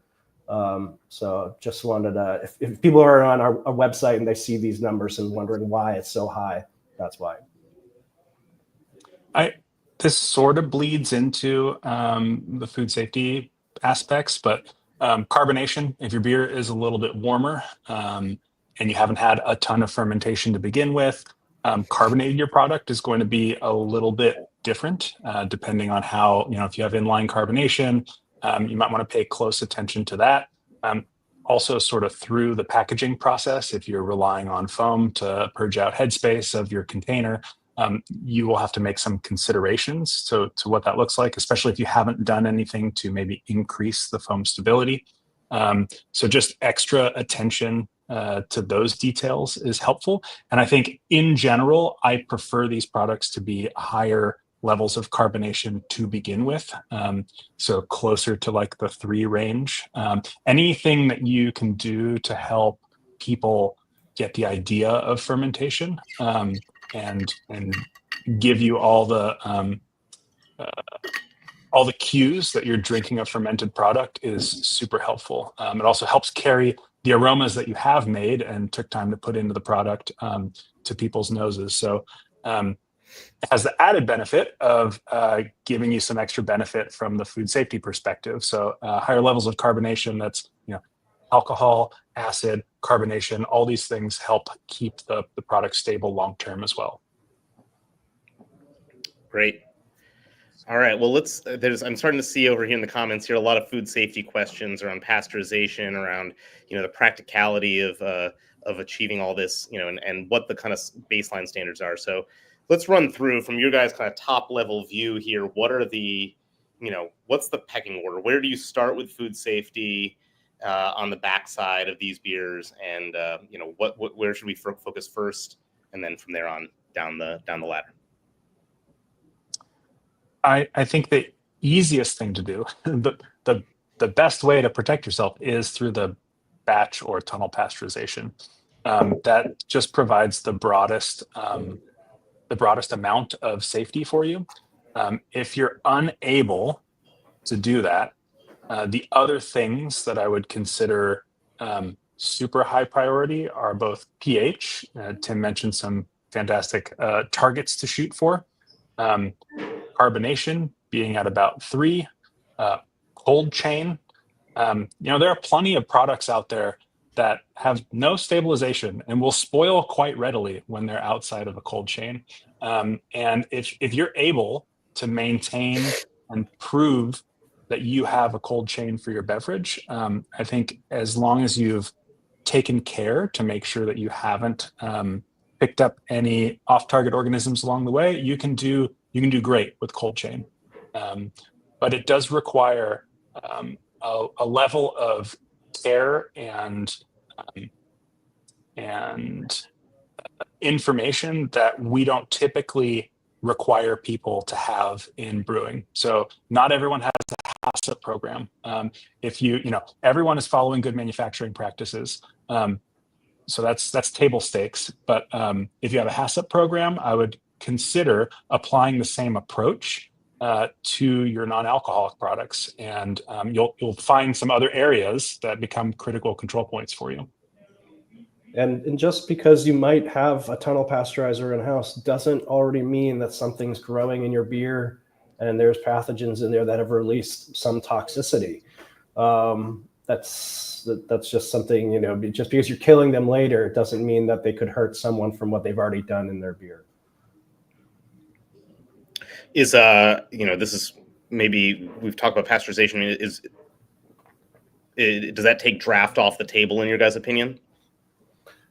So just wanted to, if people are on our website and they see these numbers and wondering why it's so high, that's why. This sort of bleeds into the food safety aspects, but carbonation, if your beer is a little bit warmer and you haven't had a ton of fermentation to begin with, carbonating your product is going to be a little bit different depending on how, if you have inline carbonation, you might want to pay close attention to that. Also sort of through the packaging process, if you're relying on foam to purge out headspace of your container, you will have to make some considerations to what that looks like, especially if you haven't done anything to maybe increase the foam stability. So just extra attention to those details is helpful. And I think in general, I prefer these products to be higher levels of carbonation to begin with. So closer to like the 3 range. Anything that you can do to help people get the idea of fermentation and give you all the cues that you're drinking a fermented product is super helpful. It also helps carry the aromas that you have made and took time to put into the product to people's noses. So it has the added benefit of giving you some extra benefit from the food safety perspective. So higher levels of carbonation, that's alcohol, acid, carbonation, all these things help keep the product stable long-term as well. Great. All right. Well, I'm starting to see over here in the comments here a lot of food safety questions around pasteurization, around the practicality of achieving all this, and what the kind of baseline standards are. So let's run through from your guys' kind of top level view here. What are the, what's the pecking order? Where do you start with food safety on the backside of these beers, and where should we focus first, and then from there on down the ladder? I think the easiest thing to do, the best way to protect yourself is through the batch or tunnel pasteurization. That just provides the broadest amount of safety for you. If you're unable to do that, the other things that I would consider super high priority are both pH. Tim mentioned some fantastic targets to shoot for. Carbonation being at about 3, cold chain. There are plenty of products out there that have no stabilization and will spoil quite readily when they're outside of a cold chain. And if you're able to maintain and prove that you have a cold chain for your beverage, I think as long as you've taken care to make sure that you haven't picked up any off-target organisms along the way, you can do great with cold chain. But it does require a level of care and information that we don't typically require people to have in brewing. So not everyone has to HACCP program. If everyone is following good manufacturing practices. So that's table stakes. But if you have a HACCP program, I would consider applying the same approach to your non-alcoholic products, and you'll find some other areas that become critical control points for you. And just because you might have a tunnel pasteurizer in house doesn't already mean that something's growing in your beer and there's pathogens in there that have released some toxicity. That's just something, just because you're killing them later, it doesn't mean that they could hurt someone from what they've already done in their beer. This is maybe we've talked about pasteurization. Does that take draft off the table in your guys' opinion?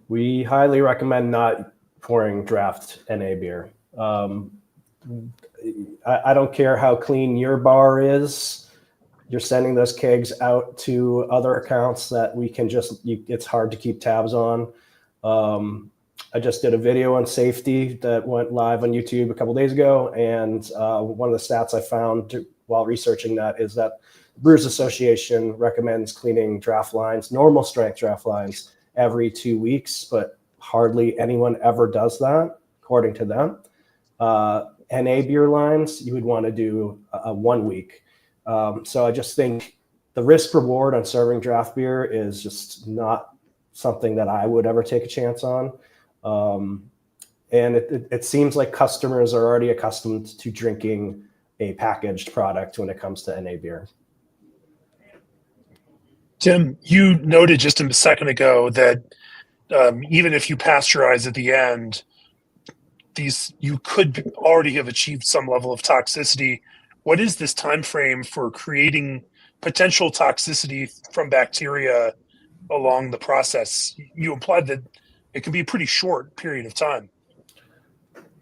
We highly recommend not pouring draft NA beer. I don't care how clean your bar is. You're sending those kegs out to other accounts that we can it's hard to keep tabs on. I just did a video on safety that went live on YouTube a couple days ago. And one of the stats I found while researching that is that Brewers Association recommends cleaning draft lines, normal strength draft lines, every 2 weeks, but hardly anyone ever does that, according to them. NA beer lines, you would want to do a 1 week. So I just think the risk reward on serving draft beer is just not something that I would ever take a chance on. And it seems like customers are already accustomed to drinking a packaged product when it comes to NA beer. Tim, you noted just a second ago that even if you pasteurize at the end, you could already have achieved some level of toxicity. What is this time frame for creating potential toxicity from bacteria along the process? You implied that it can be a pretty short period of time.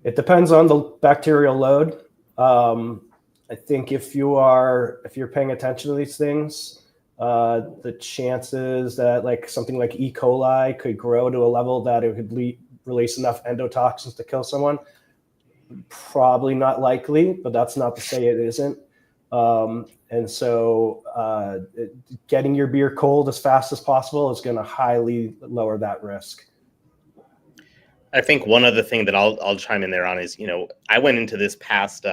It depends on the bacterial load. I think if you're paying attention to these things, the chances that something like E. coli could grow to a level that it could release enough endotoxins to kill someone, probably not likely, but that's not to say it isn't. And so getting your beer cold as fast as possible is going to highly lower that risk. I think one other thing that I'll chime in there on is, I went into this past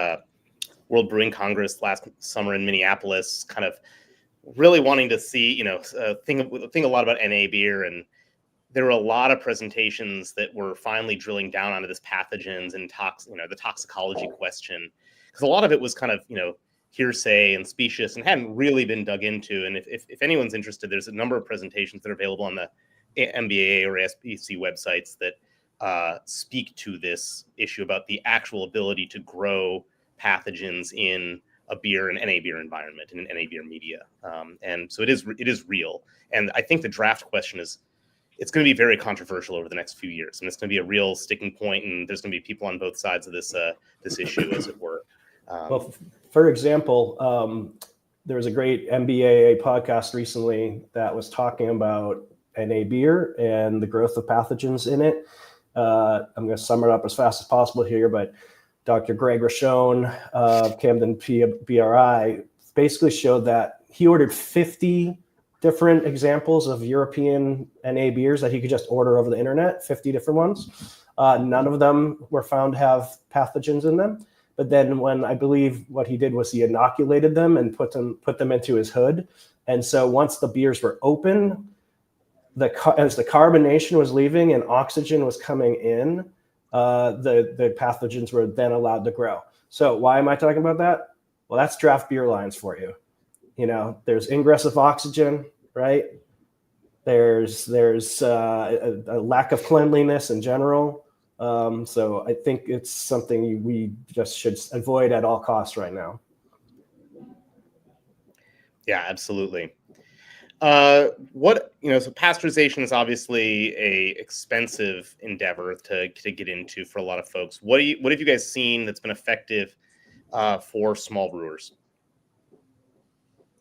World Brewing Congress last summer in Minneapolis, kind of really wanting to see, think a lot about NA beer, and there were a lot of presentations that were finally drilling down onto this pathogens and the toxicology question, because a lot of it was kind of hearsay and specious and hadn't really been dug into. And if anyone's interested, there's a number of presentations that are available on the MBAA or SBC websites that speak to this issue about the actual ability to grow pathogens in a beer and NA beer environment and an NA beer media. And so it is real. And I think the draft question it's going to be very controversial over the next few years. And it's going to be a real sticking point, and there's going to be people on both sides of this issue, as it were. Well, for example, there was a great MBAA podcast recently that was talking about NA beer and the growth of pathogens in it. I'm going to sum it up as fast as possible here, but Dr. Greg Rochon of Camden BRI basically showed that he ordered 50 different examples of European NA beers that he could just order over the internet, 50 different ones. None of them were found to have pathogens in them. But then when I believe what he did was he inoculated them and put them into his hood. And so once the beers were open, as the carbonation was leaving and oxygen was coming in, the pathogens were then allowed to grow. So why am I talking about that? Well, that's draft beer lines for you. There's ingress of oxygen, right? There's a lack of cleanliness in general. So I think it's something we just should avoid at all costs right now. Yeah, absolutely. So pasteurization is obviously a expensive endeavor to get into for a lot of folks. What have you guys seen that's been effective for small brewers?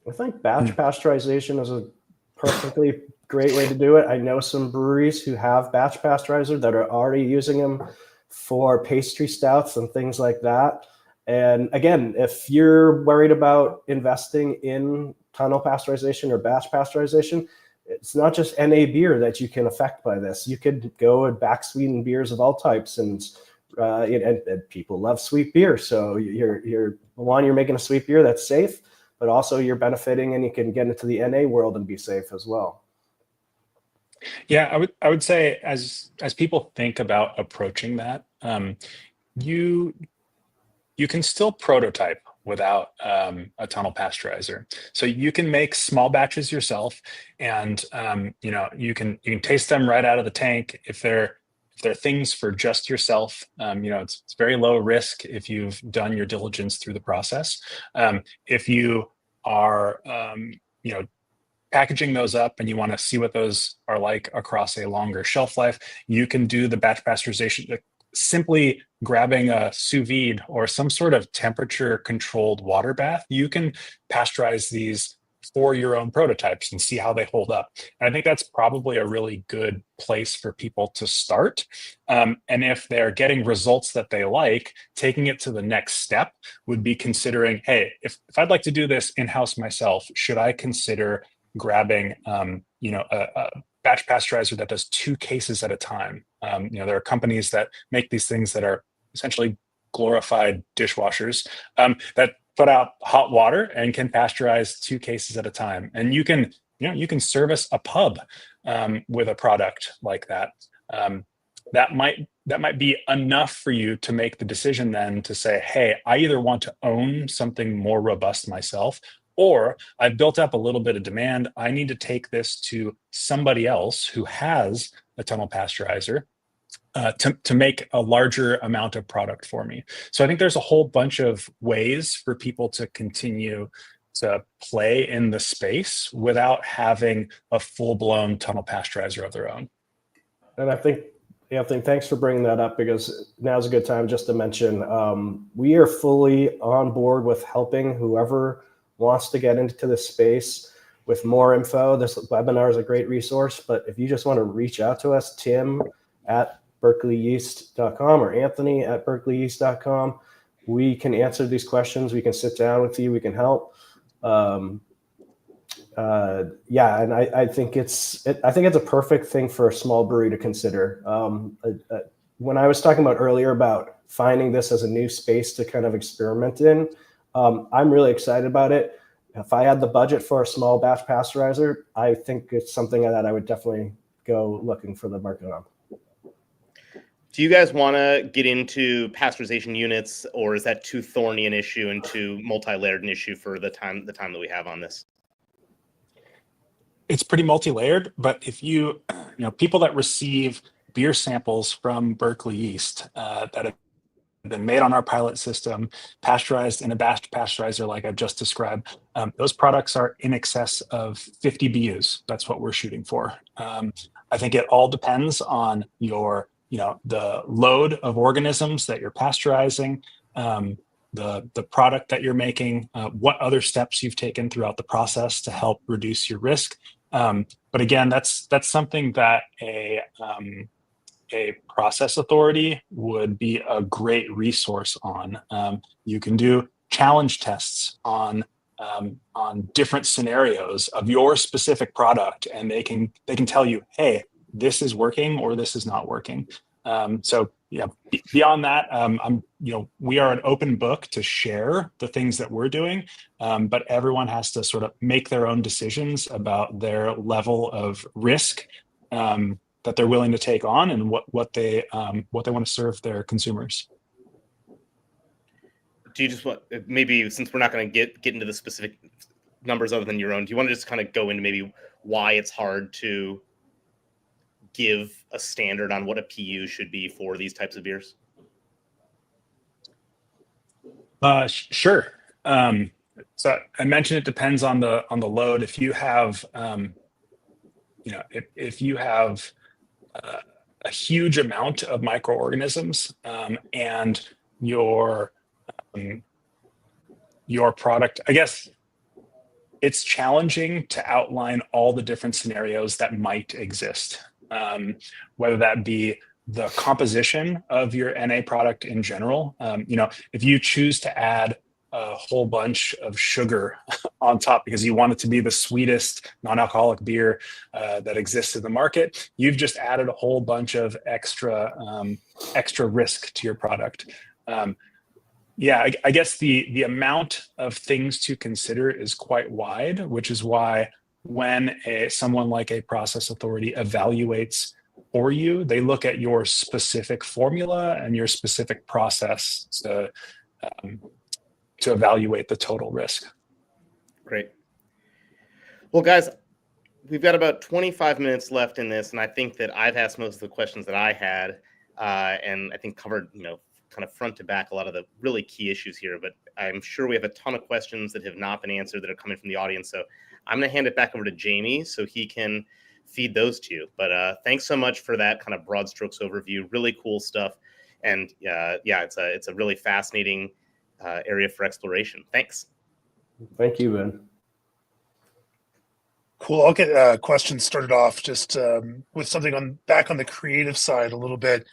I think batch pasteurization is a perfectly great way to do it. I know some breweries who have batch pasteurizer that are already using them for pastry stouts and things like that. And again, if you're worried about investing in tunnel pasteurization or batch pasteurization, it's not just NA beer that you can affect by this. You could go and back sweeten beers of all types, and people love sweet beer. So you're making a sweet beer that's safe, but also you're benefiting, and you can get into the NA world and be safe as well. Yeah, I would say as people think about approaching that, you can still prototype without a tunnel pasteurizer. So you can make small batches yourself, and you can taste them right out of the tank. If they're things for just yourself, it's very low risk if you've done your diligence through the process. If you are packaging those up and you want to see what those are like across a longer shelf life, you can do the batch pasteurization. Simply grabbing a sous vide or some sort of temperature controlled water bath, you can pasteurize these for your own prototypes and see how they hold up. And I think that's probably a really good place for people to start. And if they're getting results that they like, taking it to the next step would be considering, hey, if I'd like to do this in-house myself, should I consider grabbing a batch pasteurizer that does 2 cases at a time? There are companies that make these things that are essentially glorified dishwashers that put out hot water and can pasteurize 2 cases at a time. And you can service a pub with a product like that. That might be enough for you to make the decision then to say, hey, I either want to own something more robust myself, or I've built up a little bit of demand. I need to take this to somebody else who has a tunnel pasteurizer to make a larger amount of product for me. So I think there's a whole bunch of ways for people to continue to play in the space without having a full-blown tunnel pasteurizer of their own. And I think, Anthony, thanks for bringing that up, because now's a good time just to mention we are fully on board with helping whoever wants to get into this space with more info. This webinar is a great resource, but if you just want to reach out to us, Tim at berkeleyyeast.com or Anthony at berkeleyyeast.com, we can answer these questions. We can sit down with you. We can help. And I think it's a perfect thing for a small brewery to consider. When I was talking about earlier about finding this as a new space to kind of experiment in, I'm really excited about it. If I had the budget for a small batch pasteurizer, I think it's something that I would definitely go looking for the market on. Do you guys want to get into pasteurization units, or is that too thorny an issue and too multi-layered an issue for the time that we have on this? It's pretty multi-layered, but if people that receive beer samples from Berkeley Yeast that have been made on our pilot system, pasteurized in a batch pasteurizer like I've just described, those products are in excess of 50 BUs. That's what we're shooting for. I think it all depends on the load of organisms that you're pasteurizing, the product that you're making, what other steps you've taken throughout the process to help reduce your risk. But again, that's something that a process authority would be a great resource on. You can do challenge tests on different scenarios of your specific product, and they can tell you, hey, this is working or this is not working. So beyond that, we are an open book to share the things that we're doing, but everyone has to sort of make their own decisions about their level of risk that they're willing to take on and what they want to serve their consumers. Do you just want, maybe since we're not going to get into the specific numbers other than your own, do you want to just kind of go into maybe why it's hard to give a standard on what a PU should be for these types of beers? Sure. So I mentioned it depends on the load. If you have, if you have a huge amount of microorganisms and your product, I guess it's challenging to outline all the different scenarios that might exist. Whether that be the composition of your NA product in general. If you choose to add a whole bunch of sugar on top because you want it to be the sweetest non-alcoholic beer that exists in the market, you've just added a whole bunch of extra risk to your product. I guess the amount of things to consider is quite wide, which is why when someone like a process authority evaluates for you, they look at your specific formula and your specific process to evaluate the total risk. Great. Well, guys, we've got about 25 minutes left in this, and I think that I've asked most of the questions that I had, and I think covered, kind of front to back a lot of the really key issues here. But I'm sure we have a ton of questions that have not been answered that are coming from the audience. So I'm going to hand it back over to Jamie so he can feed those to you. But thanks so much for that kind of broad strokes overview. Really cool stuff. And it's a really fascinating area for exploration. Thanks. Thank you, Ben. Cool. I'll get questions started off just with something back on the creative side a little bit.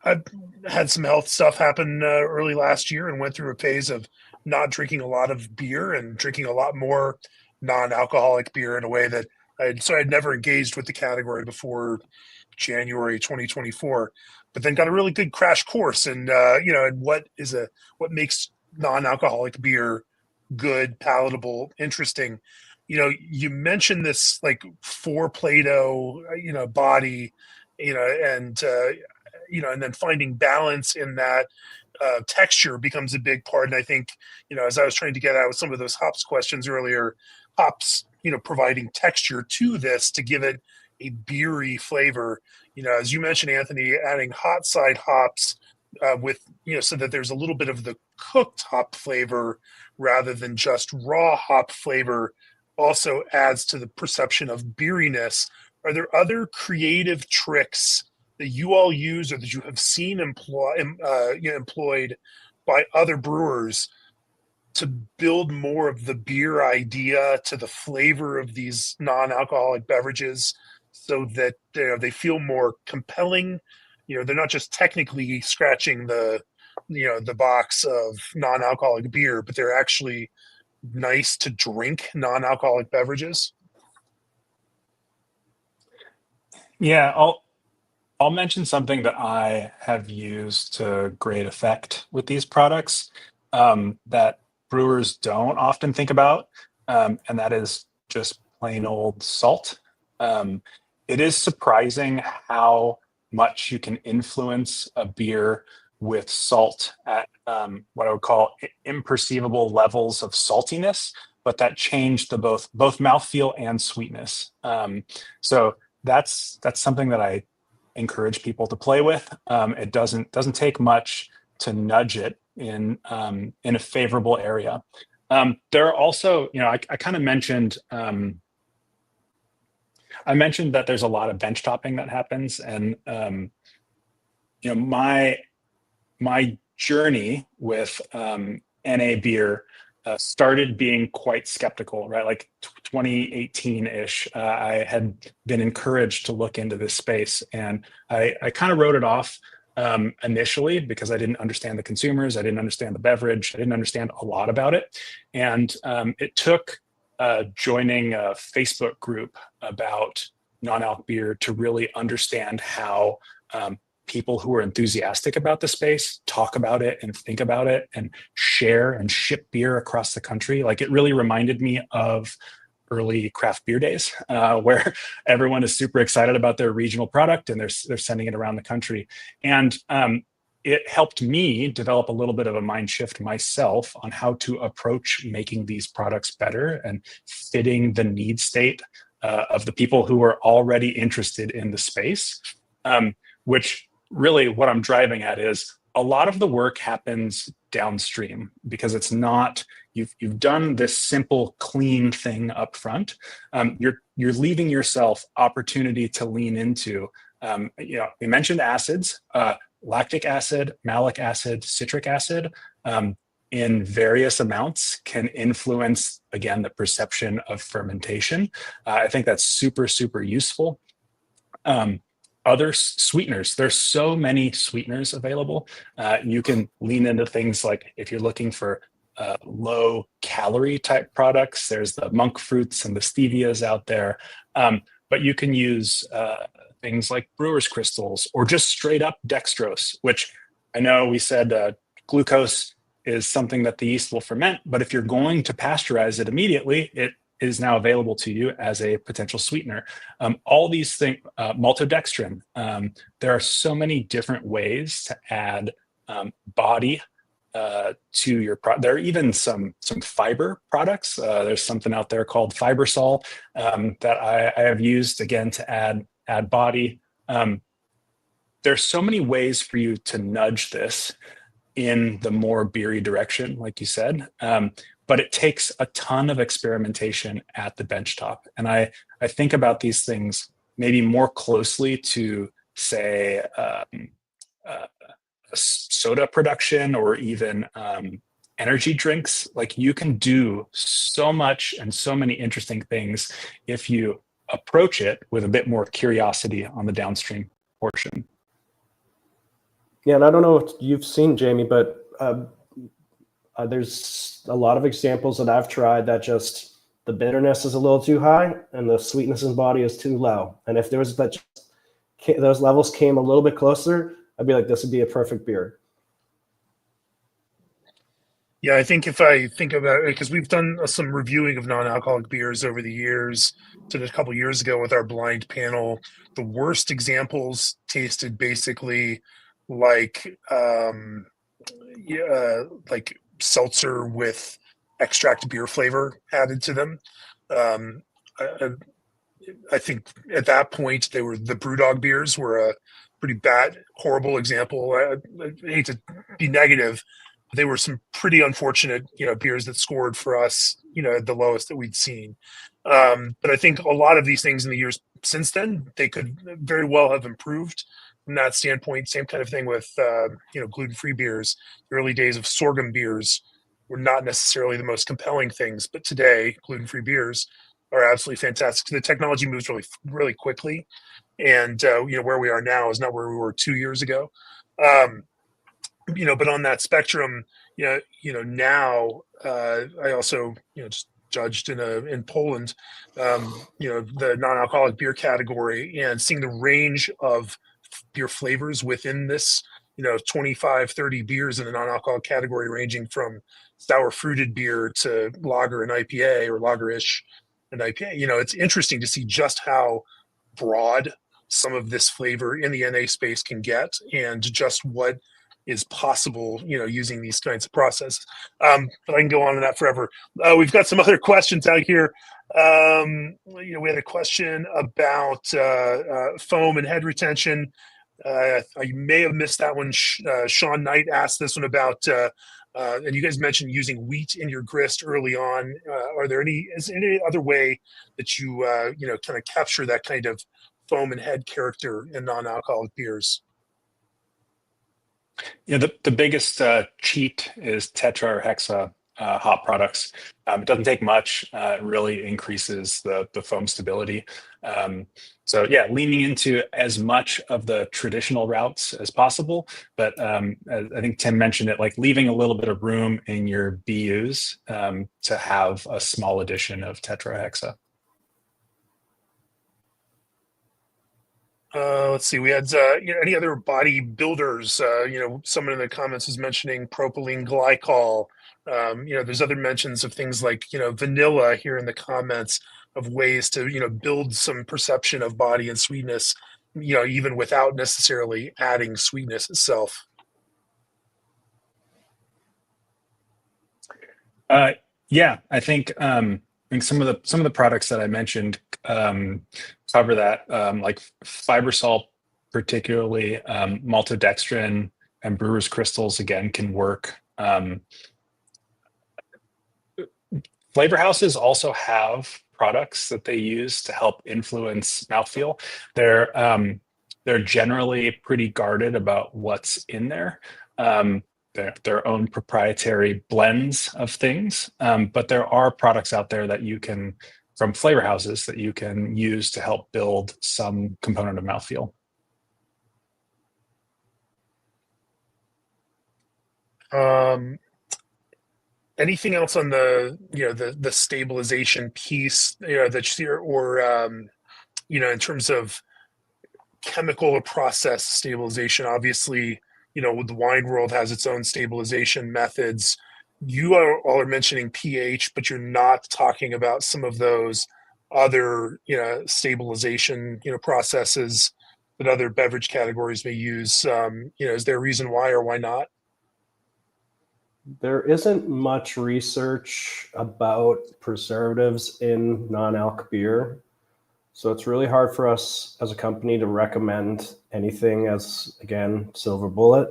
I had some health stuff happen early last year and went through a phase of not drinking a lot of beer and drinking a lot more non-alcoholic beer in a way that I'd never engaged with the category before January 2024, but then got a really good crash course and what makes non-alcoholic beer good, palatable, interesting. You mentioned this like 4 Plato, body, and then finding balance in that texture becomes a big part. And I think, as I was trying to get out with some of those hops questions earlier, hops, providing texture to this to give it a beery flavor. As you mentioned, Anthony, adding hot side hops with, so that there's a little bit of the cooked hop flavor rather than just raw hop flavor also adds to the perception of beeriness. Are there other creative tricks that you all use or that you have seen employed by other brewers to build more of the beer idea to the flavor of these non-alcoholic beverages so that they feel more compelling? They're not just technically scratching the box of non-alcoholic beer, but they're actually nice to drink non-alcoholic beverages. Yeah, I'll mention something that I have used to great effect with these products that brewers don't often think about, and that is just plain old salt. It is surprising how much you can influence a beer with salt at what I would call imperceivable levels of saltiness, but that changed both mouthfeel and sweetness. So that's something that I encourage people to play with. It doesn't take much to nudge it in a favorable area. There are also, I kind of mentioned that there's a lot of bench topping that happens, and my journey with NA beer started being quite skeptical, right? Like 2018-ish, I had been encouraged to look into this space, and I kind of wrote it off initially because I didn't understand the consumers, I didn't understand the beverage, I didn't understand a lot about it. And it took joining a Facebook group about non-alc beer to really understand how people who are enthusiastic about the space talk about it and think about it and share and ship beer across the country. Like, it really reminded me of early craft beer days where everyone is super excited about their regional product and they're sending it around the country. And it helped me develop a little bit of a mind shift myself on how to approach making these products better and fitting the need state of the people who are already interested in the space, which really what I'm driving at is a lot of the work happens downstream because it's not, you've done this simple, clean thing up front. You're leaving yourself opportunity to lean into, we mentioned acids, lactic acid, malic acid, citric acid, in various amounts can influence, again, the perception of fermentation. I think that's super, super useful. other sweeteners. There's so many sweeteners available. You can lean into things like if you're looking for low calorie type products, there's the monk fruits and the stevias out there. But you can use things like brewer's crystals or just straight up dextrose, which I know we said glucose is something that the yeast will ferment, but if you're going to pasteurize it immediately, it is now available to you as a potential sweetener. All these things, maltodextrin, there are so many different ways to add body to your product. There are even some fiber products. There's something out there called Fibersol that I have used again to add body. There's so many ways for you to nudge this in the more beery direction, like you said. But it takes a ton of experimentation at the benchtop. And I think about these things maybe more closely to, say, soda production or even energy drinks. Like, you can do so much and so many interesting things if you approach it with a bit more curiosity on the downstream portion. Yeah, and I don't know if you've seen, Jamie, but there's a lot of examples that I've tried that just the bitterness is a little too high and the sweetness in body is too low. And if there was those levels came a little bit closer, I'd be like, this would be a perfect beer. Yeah, I think if I think about it, because we've done some reviewing of non-alcoholic beers over the years, did a couple years ago with our blind panel. The worst examples tasted basically like seltzer with extract beer flavor added to them. I think at that point the BrewDog beers were a pretty bad, horrible example. I hate to be negative. They were some pretty unfortunate, beers that scored for us, the lowest that we'd seen. But I think a lot of these things in the years since then, they could very well have improved from that standpoint. Same kind of thing with, gluten-free beers. The early days of sorghum beers were not necessarily the most compelling things, but today gluten-free beers are absolutely fantastic. The technology moves really, really quickly, and where we are now is not where we were 2 years ago. But on that spectrum, now I also just judged in Poland, the non-alcoholic beer category, and seeing the range of beer flavors within this, 25, 30 beers in the non-alcoholic category, ranging from sour fruited beer to lager and IPA, or lager-ish and IPA. It's interesting to see just how broad some of this flavor in the NA space can get, and just what is possible, using these kinds of processes. But I can go on to that forever. We've got some other questions out here. We had a question about foam and head retention. I may have missed that one. Sean Knight asked this one about, and you guys mentioned using wheat in your grist early on. Is there any other way that you, kind of capture that kind of foam and head character in non-alcoholic beers? Yeah, the biggest cheat is tetra or hexa hop products. It doesn't take much. It really increases the foam stability. So yeah, leaning into as much of the traditional routes as possible. But I think Tim mentioned it, like leaving a little bit of room in your BUs to have a small addition of tetra hexa. Let's see. We had any other body builders? Someone in the comments was mentioning propylene glycol. There's other mentions of things like vanilla here in the comments, of ways to build some perception of body and sweetness, even without necessarily adding sweetness itself. Yeah, I think some of the products that I mentioned cover that, like Fibersol, particularly maltodextrin and brewer's crystals again can work. Flavor houses also have products that they use to help influence mouthfeel. They're generally pretty guarded about what's in there. Their own proprietary blends of things, but there are products out there that you can, from flavor houses, that you can use to help build some component of mouthfeel. Anything else on the stabilization piece, that you or in terms of chemical or process stabilization? Obviously, the wine world has its own stabilization methods. You all are mentioning pH, but you're not talking about some of those other stabilization processes that other beverage categories may use. Is there a reason why or why not? There isn't much research about preservatives in non-alc beer. So it's really hard for us as a company to recommend anything as, again, silver bullet.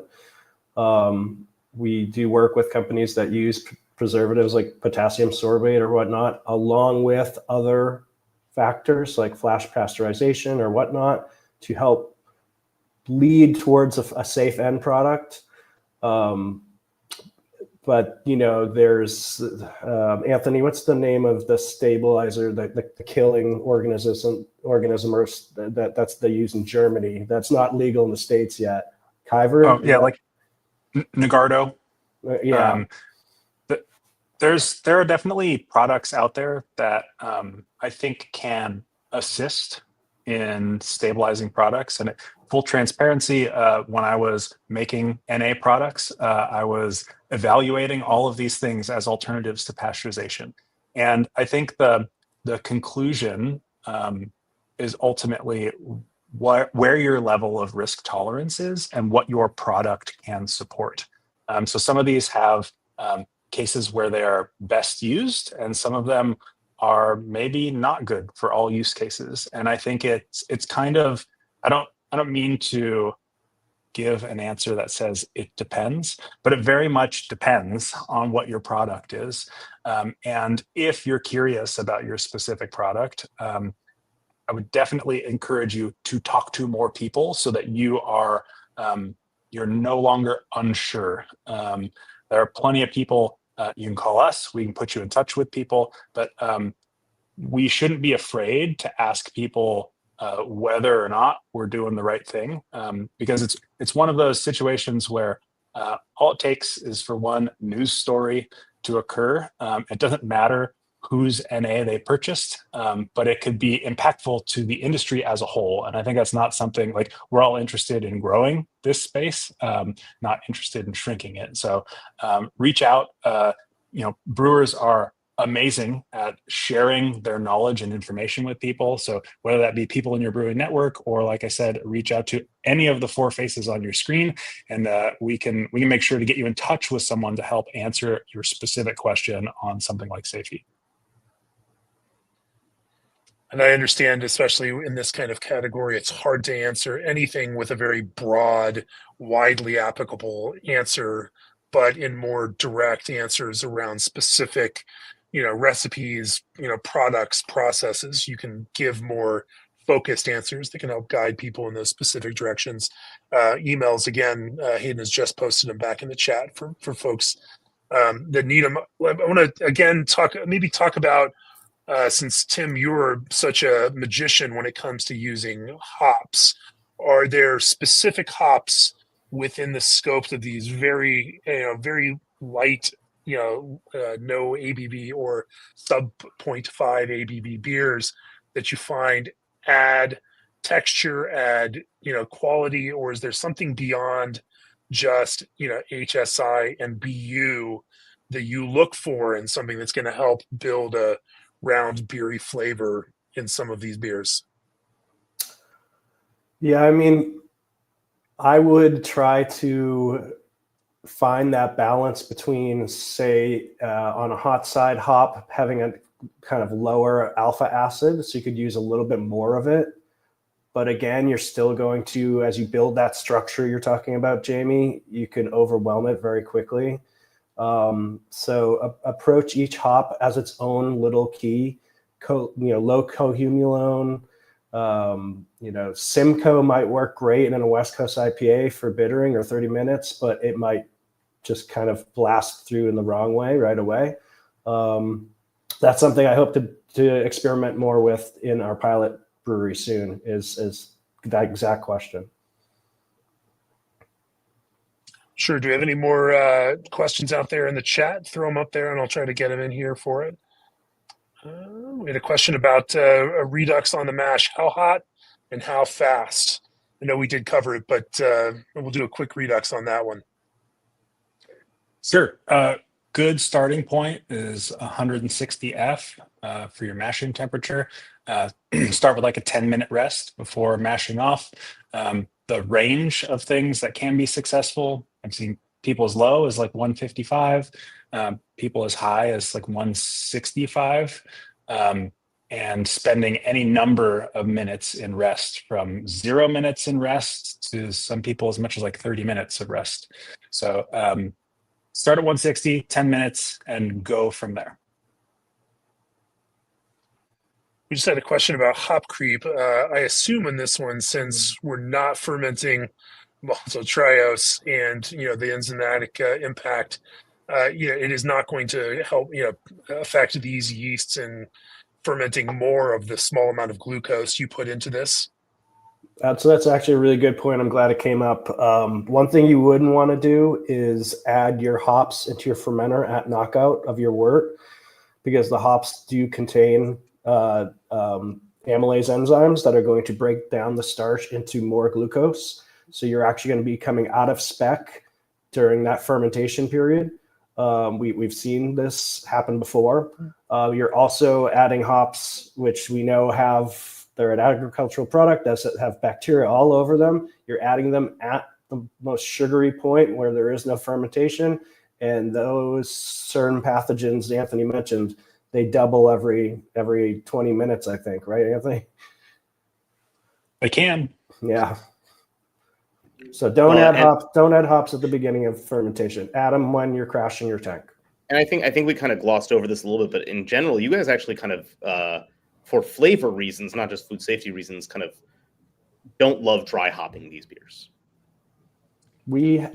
We do work with companies that use preservatives like potassium sorbate or whatnot, along with other factors like flash pasteurization or whatnot to help lead towards a safe end product. But there's Anthony, what's the name of the stabilizer, the killing organism that's they use in Germany that's not legal in the States yet? Kyver? Oh yeah, like Nagardo. Yeah. There are definitely products out there that I think can assist in stabilizing products. And full transparency, when I was making NA products, I was evaluating all of these things as alternatives to pasteurization. And I think the conclusion is ultimately where your level of risk tolerance is and what your product can support. So some of these have cases where they are best used, and some of them are maybe not good for all use cases. And I think it's kind of, I don't mean to give an answer that says it depends, but it very much depends on what your product is. And if you're curious about your specific product, I would definitely encourage you to talk to more people so that you are you're no longer unsure. There are plenty of people. You can call us. We can put you in touch with people, but we shouldn't be afraid to ask people whether or not we're doing the right thing, because it's one of those situations where all it takes is for one news story to occur. It doesn't matter whose NA they purchased, but it could be impactful to the industry as a whole. And I think that's not something, like, we're all interested in growing this space, not interested in shrinking it. So reach out. Brewers are amazing at sharing their knowledge and information with people. So whether that be people in your brewing network, or, like I said, reach out to any of the four faces on your screen, and we can make sure to get you in touch with someone to help answer your specific question on something like safety. And I understand, especially in this kind of category, it's hard to answer anything with a very broad, widely applicable answer, but in more direct answers around specific, recipes, products, processes, you can give more focused answers that can help guide people in those specific directions. Emails, again, Hayden has just posted them back in the chat for folks that need them. I want to, again, talk about, since Tim, you're such a magician when it comes to using hops, are there specific hops within the scope of these very, very light, no ABV or sub 0.5 ABV beers that you find add texture, add, quality, or is there something beyond just, HSI and BU that you look for in something that's going to help build a round beery flavor in some of these beers? Yeah, I mean, I would try to find that balance between, say, on a hot side hop, having a kind of lower alpha acid, so you could use a little bit more of it. But again, you're still going to, as you build that structure you're talking about, Jamie, you can overwhelm it very quickly. So approach each hop as its own little key. Low cohumulone. Simcoe might work great in a West Coast IPA for bittering or 30 minutes, but it might just kind of blast through in the wrong way right away. That's something I hope to experiment more with in our pilot brewery soon, is that exact question. Sure. Do we have any more questions out there in the chat? Throw them up there and I'll try to get them in here for it. We had a question about a redux on the mash. How hot and how fast? I know we did cover it, but we'll do a quick redux on that one. Sure. Good starting point is 160 F for your mashing temperature. Start with like a 10-minute rest before mashing off. The range of things that can be successful, I've seen people as low as like 155, people as high as like 165, and spending any number of minutes in rest, from 0 minutes in rest to some people as much as like 30 minutes of rest. So start at 160, 10 minutes, and go from there. We just had a question about hop creep. I assume in this one, since we're not fermenting maltose and the enzymatic impact, it is not going to help affect these yeasts in fermenting more of the small amount of glucose you put into this. So that's actually a really good point. I'm glad it came up. One thing you wouldn't want to do is add your hops into your fermenter at knockout of your wort, because the hops do contain amylase enzymes that are going to break down the starch into more glucose. So you're actually going to be coming out of spec during that fermentation period. We've seen this happen before. You're also adding hops, which we know they're an agricultural product that have bacteria all over them. You're adding them at the most sugary point where there is no fermentation. And those certain pathogens Anthony mentioned, they double every 20 minutes, I think, right, Anthony? They can. Yeah. So don't add hops at the beginning of fermentation. Add them when you're crashing your tank. And I think we kind of glossed over this a little bit, but in general, you guys actually kind of, for flavor reasons, not just food safety reasons, kind of don't love dry hopping these beers. We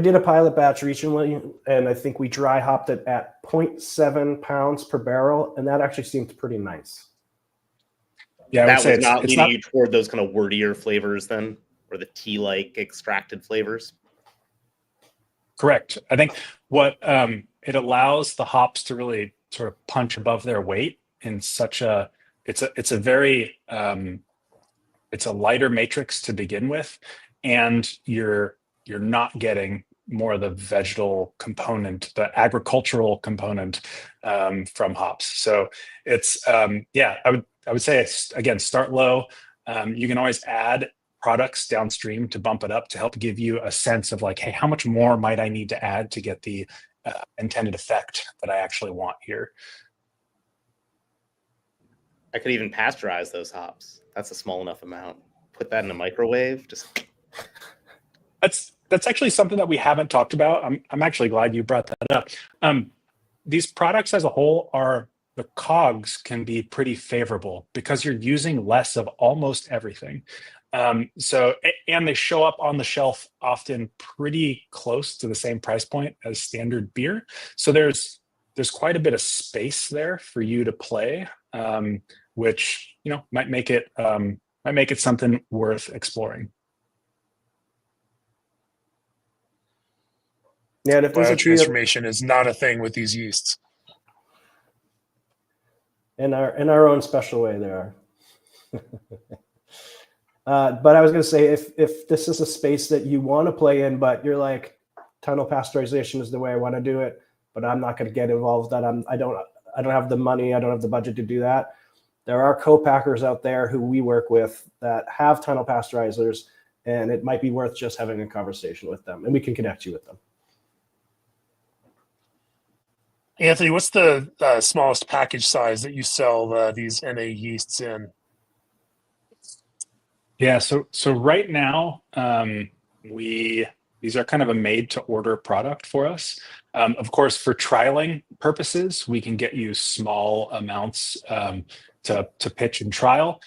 did a pilot batch recently, and I think we dry hopped it at 0.7 pounds per barrel, and that actually seemed pretty nice. Yeah, that was not leading you toward those kind of wordier flavors then, or the tea-like extracted flavors. Correct. I think what it allows the hops to really sort of punch above their weight in such a it's a very it's a lighter matrix to begin with, and you're not getting more of the vegetal component, the agricultural component from hops. So it's I would say it's, again, start low. You can always add products downstream to bump it up to help give you a sense of like, hey, how much more might I need to add to get the intended effect that I actually want here? I could even pasteurize those hops. That's a small enough amount. Put that in a microwave. Just that's actually something that we haven't talked about. I'm actually glad you brought that up. These products as a whole the COGS can be pretty favorable because you're using less of almost everything. And they show up on the shelf often pretty close to the same price point as standard beer. So there's quite a bit of space there for you to play, which might make it something worth exploring. Yeah, and if there's transformation is not a thing with these yeasts. In our own special way, they are. But I was going to say, if this is a space that you want to play in, but you're like, tunnel pasteurization is the way I want to do it, but I'm not going to get involved. I don't have the money. I don't have the budget to do that. There are co-packers out there who we work with that have tunnel pasteurizers, and it might be worth just having a conversation with them, and we can connect you with them. Anthony, what's the smallest package size that you sell these NA yeasts in? Yeah, so right now these are kind of a made-to-order product for us. Of course, for trialing purposes, we can get you small amounts to pitch and trial.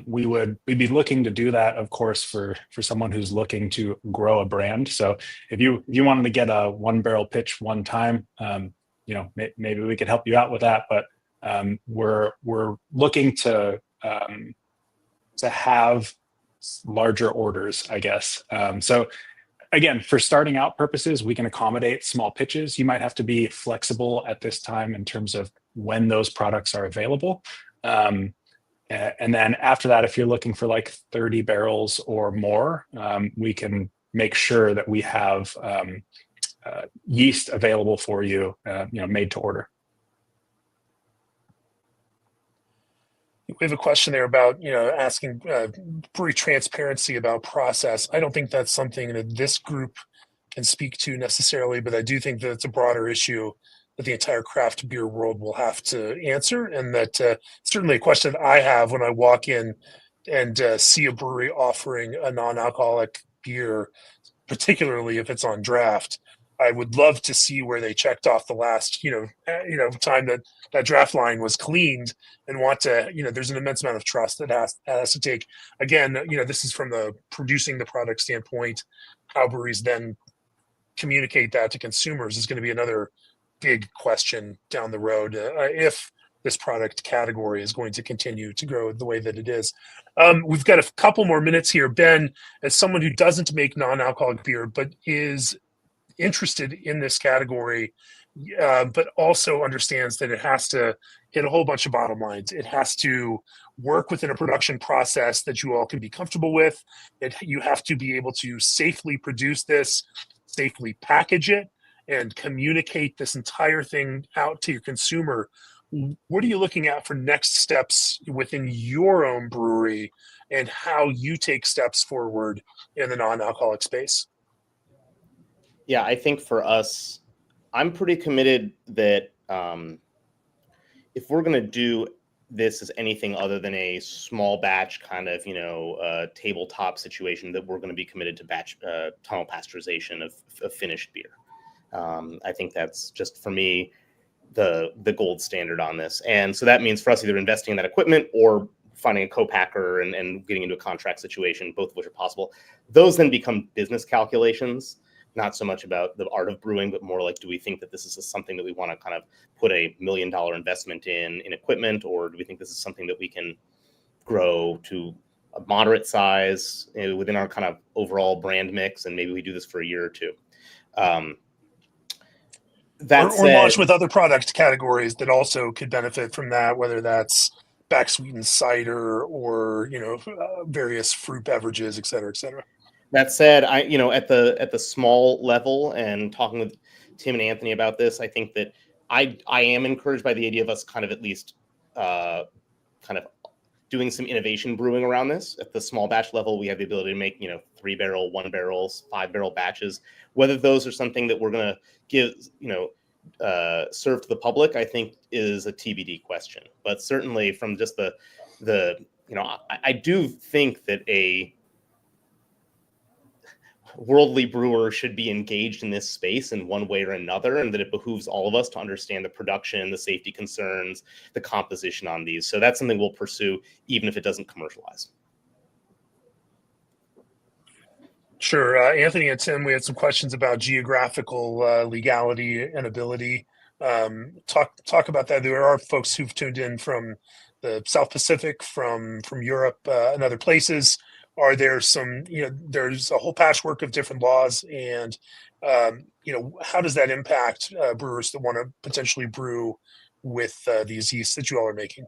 We'd be looking to do that, of course, for someone who's looking to grow a brand. So if you wanted to get a 1-barrel pitch one time, maybe we could help you out with that. But we're looking to have larger orders, I guess. So again, for starting out purposes, we can accommodate small pitches. You might have to be flexible at this time in terms of when those products are available. And then after that, if you're looking for like 30 barrels or more, we can make sure that we have yeast available for you, made to order. We have a question there about, asking brewery transparency about process. I don't think that's something that this group can speak to necessarily, but I do think that it's a broader issue that the entire craft beer world will have to answer. And that certainly a question that I have when I walk in and see a brewery offering a non-alcoholic beer, particularly if it's on draft. I would love to see where they checked off the last, time that draft line was cleaned, and want to, there's an immense amount of trust that has to take. Again, this is from the producing the product standpoint. How breweries then communicate that to consumers is going to be another big question down the road if this product category is going to continue to grow the way that it is. We've got a couple more minutes here. Ben, as someone who doesn't make non-alcoholic beer but is interested in this category, but also understands that it has to hit a whole bunch of bottom lines. It has to work within a production process that you all can be comfortable with. You have to be able to safely produce this, safely package it, and communicate this entire thing out to your consumer. What are you looking at for next steps within your own brewery, and how you take steps forward in the non-alcoholic space? Yeah, I think for us, I'm pretty committed that if we're going to do this as anything other than a small batch kind of, tabletop situation, that we're going to be committed to batch tunnel pasteurization of finished beer. I think that's just, for me, the gold standard on this. And so that means for us either investing in that equipment or finding a co-packer and getting into a contract situation, both of which are possible. Those then become business calculations. Not so much about the art of brewing, but more like, do we think that this is something that we want to kind of put $1 million investment in equipment, or do we think this is something that we can grow to a moderate size within our kind of overall brand mix, and maybe we do this for a year or two. Or launch with other product categories that also could benefit from that, whether that's back sweetened cider or various fruit beverages, et cetera, et cetera. That said, at the small level, and talking with Tim and Anthony about this, I think that I am encouraged by the idea of us kind of at least kind of doing some innovation brewing around this. At the small batch level, we have the ability to make 3-barrel, 1-barrels, 5-barrel batches. Whether those are something that we're going to give serve to the public, I think is a TBD question. But certainly from just I do think that a worldly brewer should be engaged in this space in one way or another, and that it behooves all of us to understand the production, the safety concerns, the composition on these. So that's something we'll pursue, even if it doesn't commercialize. Sure. Anthony and Tim, we had some questions about geographical legality and ability. Talk about that. There are folks who've tuned in from the South Pacific, from Europe, and other places. Are there some, there's a whole patchwork of different laws, and, how does that impact brewers that want to potentially brew with these yeasts that you all are making?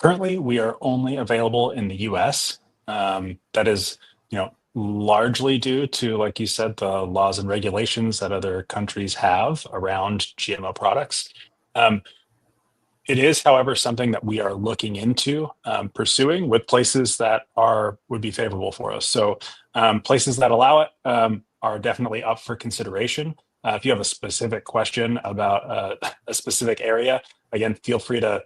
Currently, we are only available in the US. That is, largely due to, like you said, the laws and regulations that other countries have around GMO products. It is, however, something that we are looking into pursuing with places that would be favorable for us. So places that allow it are definitely up for consideration. If you have a specific question about a specific area, again, feel free to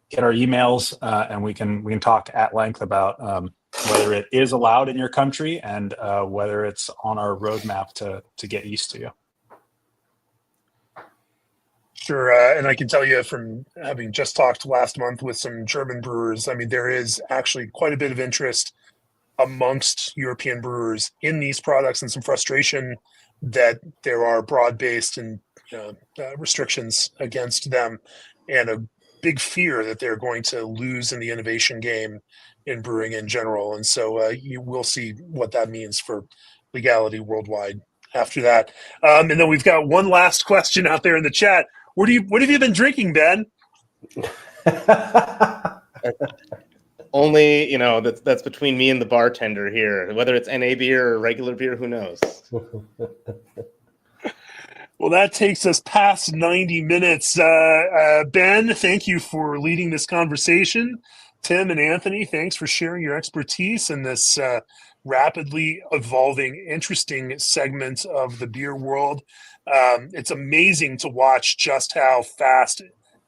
hit our emails and we can talk at length about whether it is allowed in your country and whether it's on our roadmap to get used to. Sure. And I can tell you from having just talked last month with some German brewers, I mean, there is actually quite a bit of interest amongst European brewers in these products, and some frustration that there are broad-based and restrictions against them, and a big fear that they're going to lose in the innovation game in brewing in general. And so you will see what that means for legality worldwide after that. And then we've got one last question out there in the chat. What have you been drinking, Ben? Only, that's between me and the bartender here. Whether it's NA beer or regular beer, who knows? Well, that takes us past 90 minutes. Ben, thank you for leading this conversation. Tim and Anthony, thanks for sharing your expertise in this rapidly evolving, interesting segment of the beer world. It's amazing to watch just how fast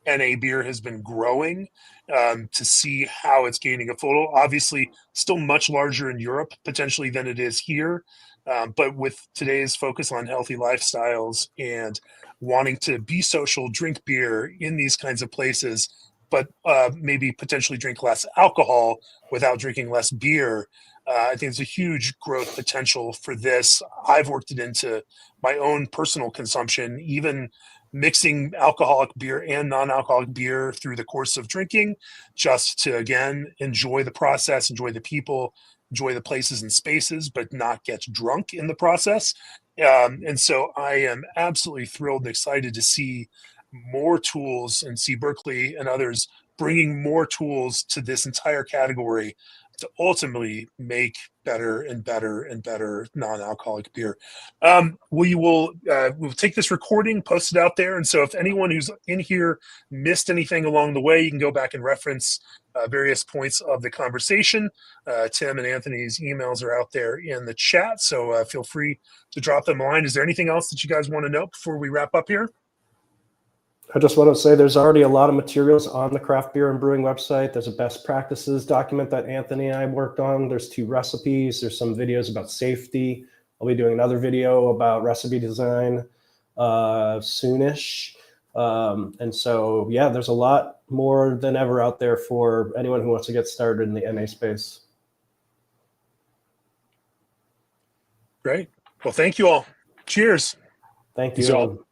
NA beer has been growing, to see how it's gaining a foothold. Obviously, still much larger in Europe potentially than it is here. But with today's focus on healthy lifestyles and wanting to be social, drink beer in these kinds of places, but maybe potentially drink less alcohol without drinking less beer, I think there's a huge growth potential for this. I've worked it into my own personal consumption, even mixing alcoholic beer and non-alcoholic beer through the course of drinking, just to, again, enjoy the process, enjoy the people, enjoy the places and spaces, but not get drunk in the process. And so I am absolutely thrilled and excited to see more tools and see Berkeley and others bringing more tools to this entire category to ultimately make better and better and better non-alcoholic beer. We'll take this recording, post it out there. And so if anyone who's in here missed anything along the way, you can go back and reference various points of the conversation. Tim and Anthony's emails are out there in the chat, so feel free to drop them a line. Is there anything else that you guys want to know before we wrap up here? I just want to say there's already a lot of materials on the Craft Beer and Brewing website. There's a best practices document that Anthony and I worked on. There's 2 recipes. There's some videos about safety. I'll be doing another video about recipe design soonish. And so, yeah, there's a lot more than ever out there for anyone who wants to get started in the NA space. Great. Well, thank you all. Cheers. Thank Thanks, you. y'all.